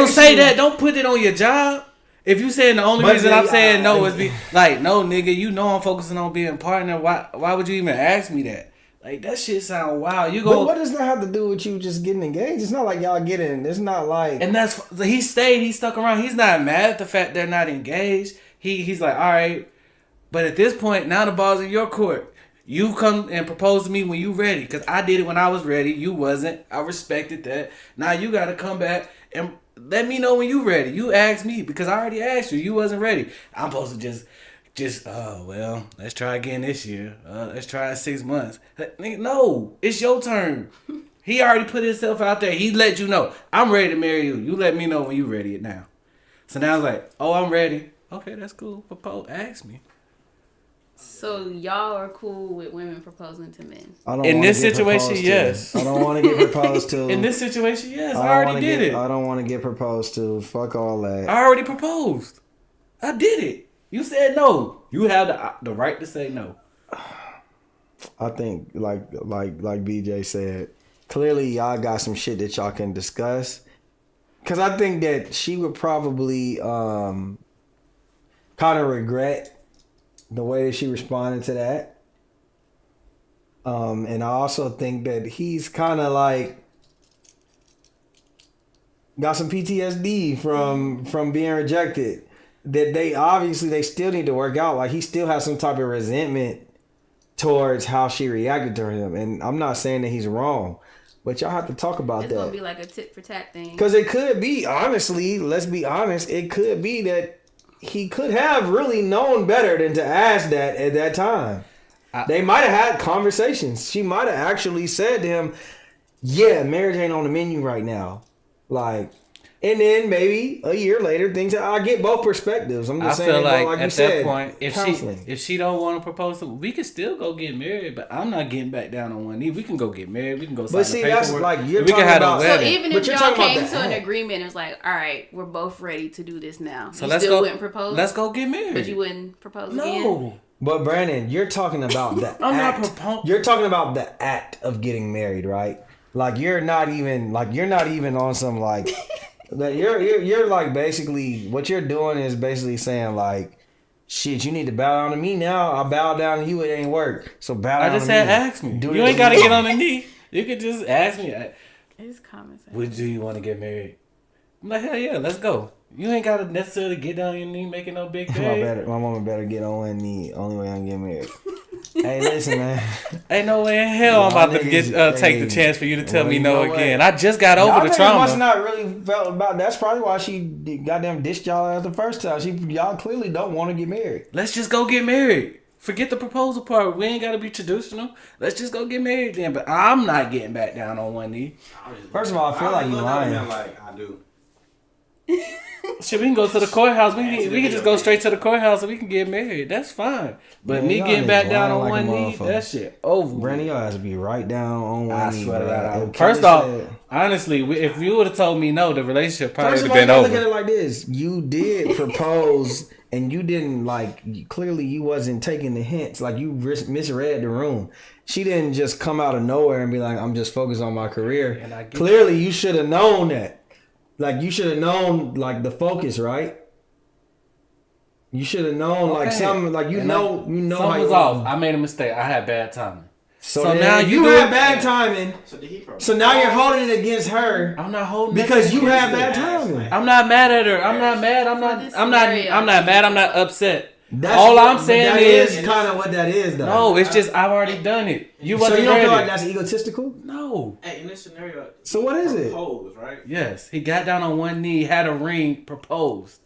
say that. Don't put it on your job. If you saying the only reason I'm saying no is no, nigga, you know I'm focusing on being a partner. Why would you even ask me that? Like, that shit sound wild. But what does that have to do with you just getting engaged? It's not like y'all getting. It's not like. And he stayed. He stuck around. He's not mad at the fact they're not engaged. He's like, all right. But at this point, now the ball's in your court. You come and propose to me when you ready. Because I did it when I was ready. You wasn't. I respected that. Now you got to come back and let me know when you ready. You asked me because I already asked you. You wasn't ready. I'm supposed to just let's try again this year. Let's try in 6 months. No, it's your turn. He already put himself out there. He let you know, I'm ready to marry you. You let me know when you ready it now. So now it's like, oh, I'm ready. Okay, that's cool. Propose. Ask me. So y'all are cool with women proposing to men? In this situation, yes. I don't want to get proposed to. In this situation, yes. I already did it. I don't want to get proposed to. Fuck all that. I already proposed. I did it. You said no. You have the right to say no. I think, like BJ said, clearly y'all got some shit that y'all can discuss. Cause I think that she would probably kind of regret the way that she responded to that. And I also think that he's kind of like got some PTSD from being rejected. That they still need to work out. Like he still has some type of resentment towards how she reacted to him. And I'm not saying that he's wrong, but y'all have to talk about It's that. gonna be like a tit for tat thing. Because it could be, honestly, let's be honest, it could be that he could have really known better than to ask that at that time. They might have had conversations. She might have actually said to him, yeah, marriage ain't on the menu right now. Like, and then maybe a year later, I get both perspectives. I'm just saying, feel like like at you said, that point, counseling. if she don't want to propose to, we can still go get married. But I'm not getting back down on one knee. We can go get married. We can go sign But see, the that's paperwork. like you're we talking can have about. a So wedding. even But if you're y'all talking about came the to an act. agreement, it's like, all right, we're both ready to do this now. So You let's still go. wouldn't propose? Let's go get married. But you wouldn't propose again? No. But Brandon, you're talking about the I'm not act. proposing. You're talking about the act of getting married, right? Like you're not even on some like that. You're like basically what you're doing is basically saying like, shit, you need to bow down to me now. I bow down to you. It ain't work. So bow down. I just to said me. ask me. Do You this ain't got to to get me. on the knee. You could just ask me. It's common sense. Would you want to get married? I'm like, hell yeah, let's go. You ain't got to necessarily get down on your knee making no big thing. My mama better get on one knee. Only way I'm getting married. Hey, listen, man. Ain't no way in hell I'm about to niggas, take the hey, chance for you to tell well, me you no know what? again. I just got Y'all over the niggas trauma. must not really felt about. That's probably why she goddamn dished y'all out the first time. Y'all clearly don't want to get married. Let's just go get married. Forget the proposal part. We ain't got to be traditional. Let's just go get married then. But I'm not getting back down on one knee. First of all, I feel like you lying. Like I do. Shit, we can go to the courthouse. We can just go straight to the courthouse and we can get married. That's fine. But Man, me y'all getting niggas back down on lying like a one knee, motherfucker. that shit over. Brandon, y'all has to be right down on one I knee. swear to bro. God. If First Kelly off, said- honestly, if you would have told me no, the relationship probably First would of have all, you been gotta look over. at it like this. You did propose and you didn't like, clearly you wasn't taking the hints. Like you misread the room. She didn't just come out of nowhere and be like, I'm just focused on my career. And I get Clearly you should have known that. Like you should have known like the focus, right? You should have known like Okay. something like you And know something how was you off. I made a mistake. I had bad timing. So now now you you do had it- bad timing. So did he propose? So now you're holding it against her I'm not holding because nothing you against had her. bad timing. I'm not mad at her. I'm not mad. I'm not. this I'm not. scenario, I'm not mad. I'm not upset. That's All what- I'm saying that is, kind of what that is, though. no. It's just I've already done it. You So wasn't you don't ready. feel like that's egotistical? No. Hey, in this scenario, So what is it? proposed, right? Yes, he got down on one knee, had a ring, proposed.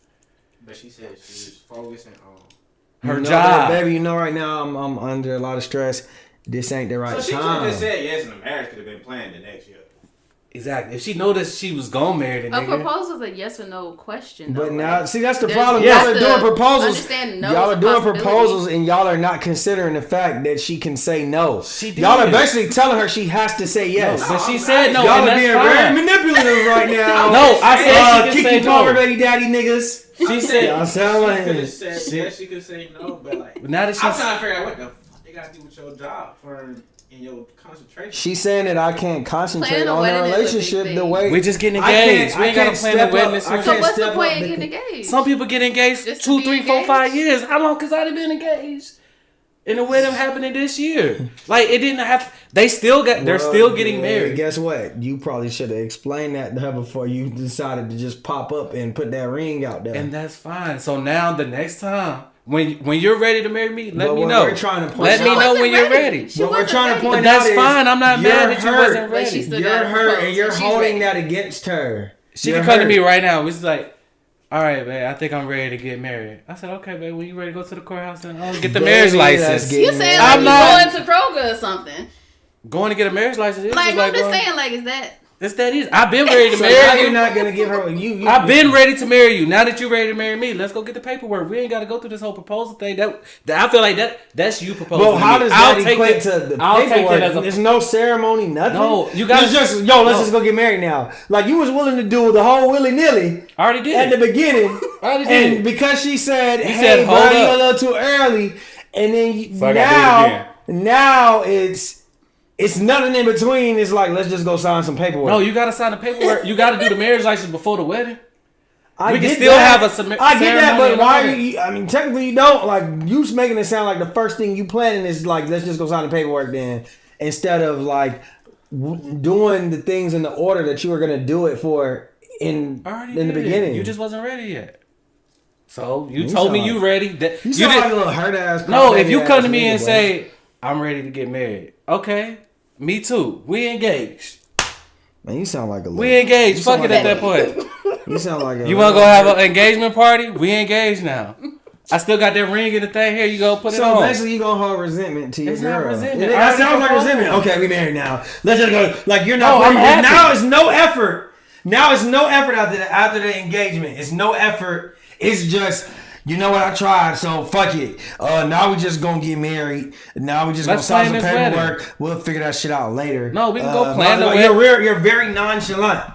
But she said she was focusing on. Her You know job. that, baby. You know right now I'm under a lot of stress. This ain't the right So she could time. have just said yes, and the marriage could have been planned the next year. Exactly. If she noticed she was gonna marry the A nigga. proposal is a yes or no question. Though, But now, right? see, that's the There's problem. yes Y'all are to doing proposals. understand no Y'all is are a doing possibility. proposals, and y'all are not considering the fact that she can say no. She Y'all are did. basically telling her she has to say yes. But she said no, Y'all and are that's being fine. very manipulative right now. No, I said she could Kiki say Palmer, no. baby daddy niggas. She said. Y'all sound like She could have said yes, she could say no, but like, But now that I'm she's trying to figure out what the fuck they got to do with your job for in your concentration. She's saying that I can't concentrate Planning a on the wedding is a big relationship the thing. way we just getting I can't- engaged. We ain't I gotta can't plan the step wedding up. as I soon as So can't what's the step point up of the- getting engaged? some people get engaged Just to 2, be 3, 4, 5 engaged? years. How long? Cause I've been engaged. And the wedding happening this year. Like it didn't have. They still got. They're Well, still getting yeah, married. Guess what? You probably should have explained that to her before you decided to just pop up and put that ring out there. And that's fine. So now the next time when you're ready to marry me, let But me what know. we're trying to point Let out- me She know wasn't when you're ready. ready. She What we're wasn't trying to ready. point But that's out is fine. I'm not you're mad that you hurt. wasn't But ready. she still You're gotta hurt, propose, and you're and she's holding ready. that against her. She You're can come to hurt. me right now. It's like, all right, man, I think I'm ready to get married. I said, okay, babe, when you ready to go to the courthouse and get the Baby, marriage let's license? get You saying married. like I'm you not- going to Kroger or something? Going to get a marriage license is Like just I'm just going- saying, like is that? It's that easy. I've been ready to So now marry you're you. not gonna give her you. I've been ready to marry you. Now that you're ready to marry me, let's go get the paperwork. We ain't got to go through this whole proposal thing. That I feel like that's you proposing. Well, how to me. does I'll that take equate that- to the I'll take paperwork? that as a There's no ceremony, nothing. No, you gotta- It's just let's No. just go get married now. Like you was willing to do the whole willy nilly I already did. at the it. beginning, I already did. and because she said, You "Hey, said, bro, hold you up." a little too early," and then So I gotta do it now it's it's nothing in between. It's like, let's just go sign some paperwork. No, you gotta sign the paperwork. You gotta do the marriage license before the wedding. I We can get still that. have a ceremony. I get that, but why? and all You, I mean, technically, you don't. Like, you making it sound like the first thing you planning is like, let's just go sign the paperwork then, instead of like doing the things in the order that you were gonna do it for in the beginning. You just wasn't ready yet. So you told me you ready. That You sound like a little hurt ass. No, if you come to me and say I'm ready to get married, okay, me too. We engaged. Man, you sound like a little. We engaged. Fuck it at that point. You sound like a. You want to go have an engagement party? We engaged now. I still got that ring in the thing. Here you go, put it on. So basically, you gonna hold resentment to your It's girl. not resentment. That sounds like resentment. Okay, we married now. Let's just go. Like you're No, not. I'm happy. Now it's no effort. Now it's no effort after the engagement. It's no effort. It's just. You know what? I tried, so fuck it. Now we just gonna get married. Now we just Let's gonna sign plan some this paperwork. wedding. We'll figure that shit out later. No, we can go plan the wedding. You're very nonchalant.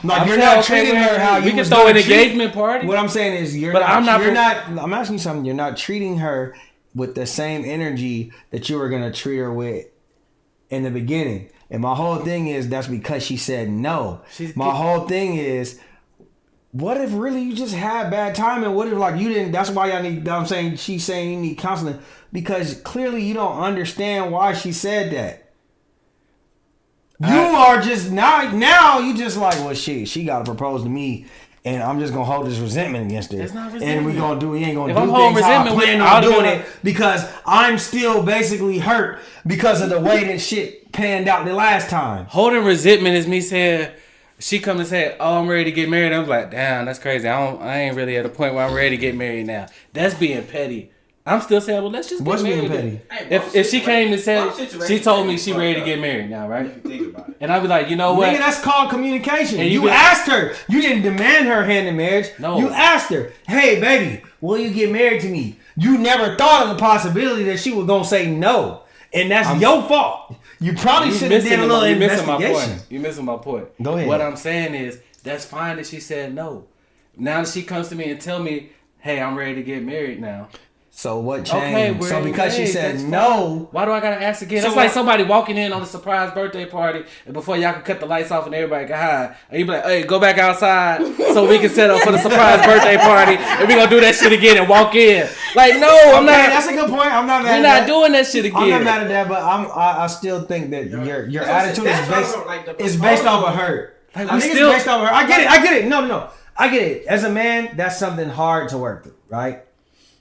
Like I'm you're saying, not treating her how you we can was throw gonna an treat- engagement party. What I'm saying is you're But not. I'm not. You're not. I'm asking you something. You're not treating her with the same energy that you were gonna treat her with in the beginning. And my whole thing is that's because she said no. My whole thing is. What if really you just had bad timing? What if like you didn't? That's why y'all need. I'm saying she's saying you need counseling because clearly you don't understand why she said that. You are just now you just like, well shit, she gotta propose to me and I'm just gonna hold this resentment against her. It's not resentment. And we ain't gonna If do I'm holding things how I resentment, plan I'll on do doing it. it because I'm still basically hurt because of the way that shit panned out the last time. Holding resentment is me saying. She come and say, "Oh, I'm ready to get married." I'm like, "Damn, that's crazy. I ain't really at a point where I'm ready to get married now." That's being petty. I'm still saying, "Well, let's just get What's married." being petty? Hey, If she came and said, situation she told me she fucked ready to up. get married now, right? If you think about it. And I'd be like, you know what? Nigga, that's called communication. And You you be- asked her. You didn't demand her hand in marriage. No. You asked her, hey, baby, will you get married to me? You never thought of the possibility that she was going to say no. And that's your fault. You probably should have did a little investigation. You missing my point. Go ahead. What I'm saying is, that's fine that she said no. Now that she comes to me and tell me, hey, I'm ready to get married now. So what Okay, changed? we're So because she engaged, said that's no. Why do I gotta ask again? So It's like what- somebody walking in on a surprise birthday party, and before y'all can cut the lights off and everybody can hide, and you be like, "Hey, go back outside so we can set up for the surprise birthday party, and we gonna do that shit again and walk in." Like, no, I'm Okay, not. that's a good point. I'm not mad We're at not that. doing that shit again. I'm not mad at that, but I still think that your attitude is based is based off of hurt. Like, I we think still- it's based off of her. I get it. No. I get it. As a man, that's something hard to work through, right?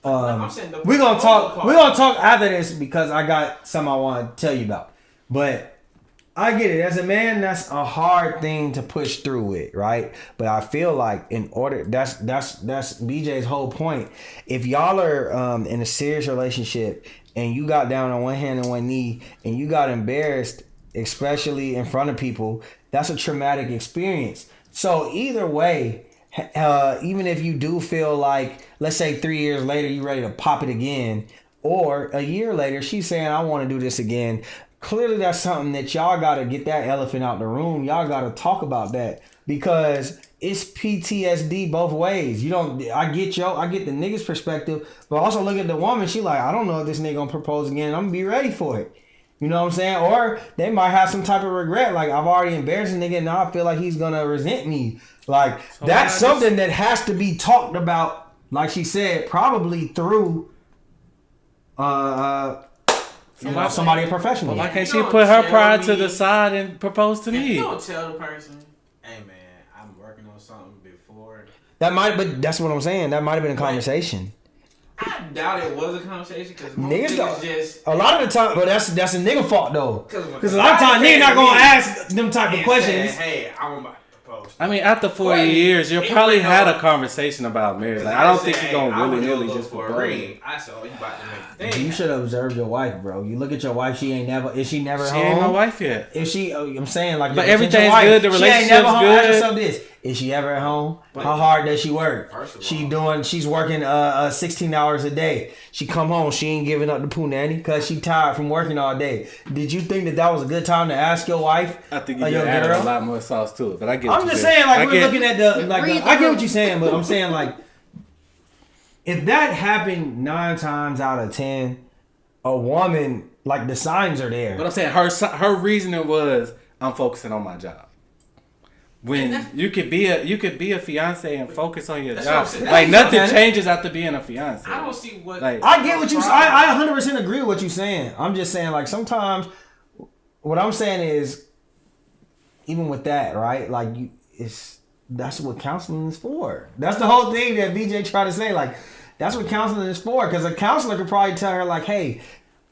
I'm saying the We're gonna proposal talk. We're gonna talk after this because I got something I want to tell you about. But I get it. As a man, that's a hard thing to push through with, right? But I feel like in order, that's BJ's whole point. If y'all are in a serious relationship and you got down on one hand and one knee and you got embarrassed, especially in front of people, that's a traumatic experience. So either way, even if you do feel like, let's say 3 years later, you ready to pop it again, or a year later, she's saying, I want to do this again. Clearly, that's something that y'all got to get that elephant out the room. Y'all got to talk about that because it's PTSD both ways. I get the nigga's perspective, but also look at the woman. She like, I don't know if this nigga gonna propose again. I'm gonna be ready for it. You know what I'm saying? Or they might have some type of regret. Like, I've already embarrassed a nigga and now I feel like he's gonna resent me. Like, So that's something that has to be talked about, like she said, probably through somebody professional. Why can't You she don't put her tell pride to me- the side and propose to If me? you don't tell the person, hey man, I'm working on something before. But that's what I'm saying. That might have been a conversation. I doubt it was a conversation because Niggas niggas don't- just A lot of the time, but that's a nigga fault though. 'Cause Because a lot of times niggas not gonna ask them type of and questions. saying, hey, I'm about to propose. I mean, after 4 Right. years, you It probably went had on- a conversation about marriage. Like, I I don't said, think hey, you're gonna I would really go just for a propose. ring. I said, oh, you about to make a thing. You should have observed your wife, bro. You look at your wife. She ain't never. Is she never She home? ain't my wife yet. If she, I'm saying like, But your everything's wife, good, the she ain't never relationship's home. good. Ask yourself this: is she ever at home? How hard does she work? First of all- She's working 16 hours a day. She come home, she ain't giving up the poo nanny because she tired from working all day. Did you think that was a good time to ask your wife? I think or you your added a girl? lot more sauce to it, but I get. I'm what just you saying, like, I we're get- looking at Read the I get room. what you're saying, but I'm saying, like, if that happened 9 times out of 10, a woman, like the signs are there. But I'm saying her reasoning was, I'm focusing on my job. When you could be a fiance and focus on your job, like nothing changes after being a fiance. I don't see what. Like, I get what you. I 100% agree with what you're saying. I'm just saying, like, sometimes what I'm saying is, even with that, right? Like, that's what counseling is for. That's the whole thing that BJ tried to say. Like, that's what counseling is for. Because a counselor could probably tell her, like, hey,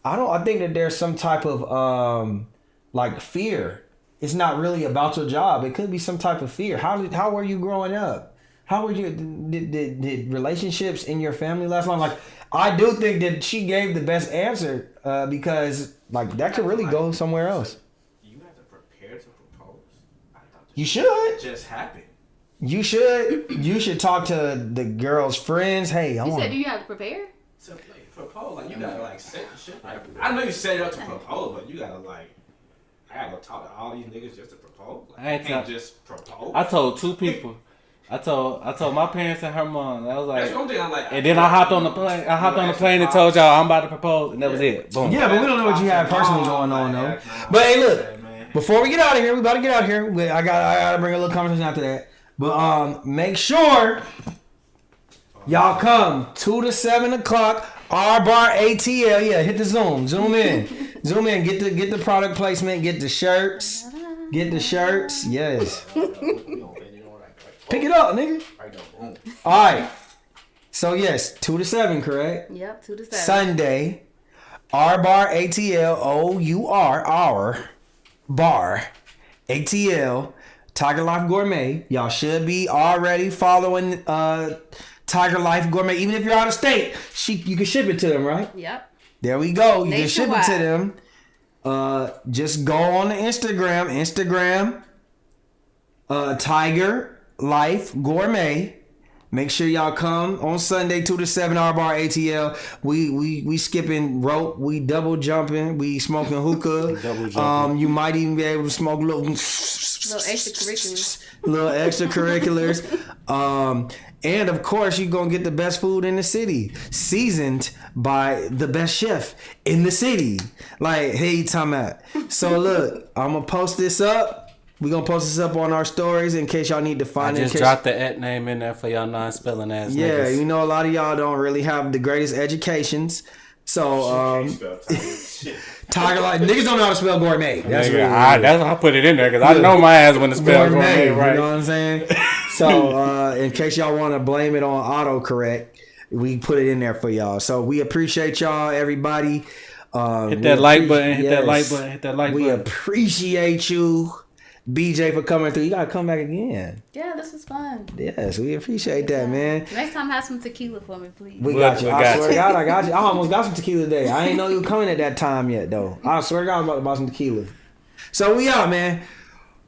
I think that there's some type of like fear. It's not really about your job. It could be some type of fear. How were you growing up? How were you? Did relationships in your family last long? Like, I do think that she gave the best answer because like that could really go somewhere else. You have to prepare to propose. I thought You should. just happened. You should talk to the girl's friends. Hey, You said, do you have to prepare? To like, propose, like you gotta like set the shit. Like, I know you set it up to propose, but you gotta like. I gotta go talk to all these niggas just to propose. Like, I can't just propose. I told 2 people. I told my parents and her mom. I was like, that's one thing I'm like. And then I hopped on the plane. I hopped on the plane and told y'all I'm about to propose, and that was it. Boom. Yeah, but we don't know what you have personally going on though. But hey, look, before we get out of here, we about to get out of here. I gotta bring a little conversation after that. But make sure y'all come 2 to 7 o'clock. R Bar ATL. Yeah, hit the zoom in. Zoom in, get the product placement, get the shirts. Yes. Pick it up, nigga. Alright. So yes, 2 to 7, correct? Yep, 2 to 7. Sunday. R Bar ATL OUR our bar ATL Tiger Life Gourmet. Y'all should be already following Tiger Life Gourmet. Even if you're out of state, you can ship it to them, right? Yep. There we go. You Nationwide. can ship it to them. Just go on the Instagram, Tiger Life Gourmet. Make sure y'all come on Sunday 2 to 7 R Bar ATL. We skipping rope, we double jumping, we smoking hookah. Double jumping. You might even be able to smoke little extracurriculars. Little extracurriculars. And of course, you're gonna get the best food in the city, seasoned by the best chef in the city. Like, hey, you talking about? So look, I'm gonna post this up. We're gonna post this up on our stories in case y'all need to find it. I just dropped the @ name in there for y'all non-spelling ass Yeah, niggas. you know a lot of y'all don't really have the greatest educations. So Tiger Life niggas don't know how to spell gourmet. That's Nigga, really that's why I put it in there because I know my ass when to spell gourmet, right? You know what I'm saying? So in case y'all want to blame it on autocorrect, we put it in there for y'all. So we appreciate y'all, everybody. Hit that like button. Hit that like button. Hit that like button. We appreciate you, BJ, for coming through. You gotta come back again. Yeah, this was fun. Yes, we appreciate that, man. Next time, have some tequila for me, please. We got you. I swear to God, I got you. I almost got some tequila today. I ain't know you were coming at that time yet, though. I swear to God, I was about to buy some tequila. So we out, man.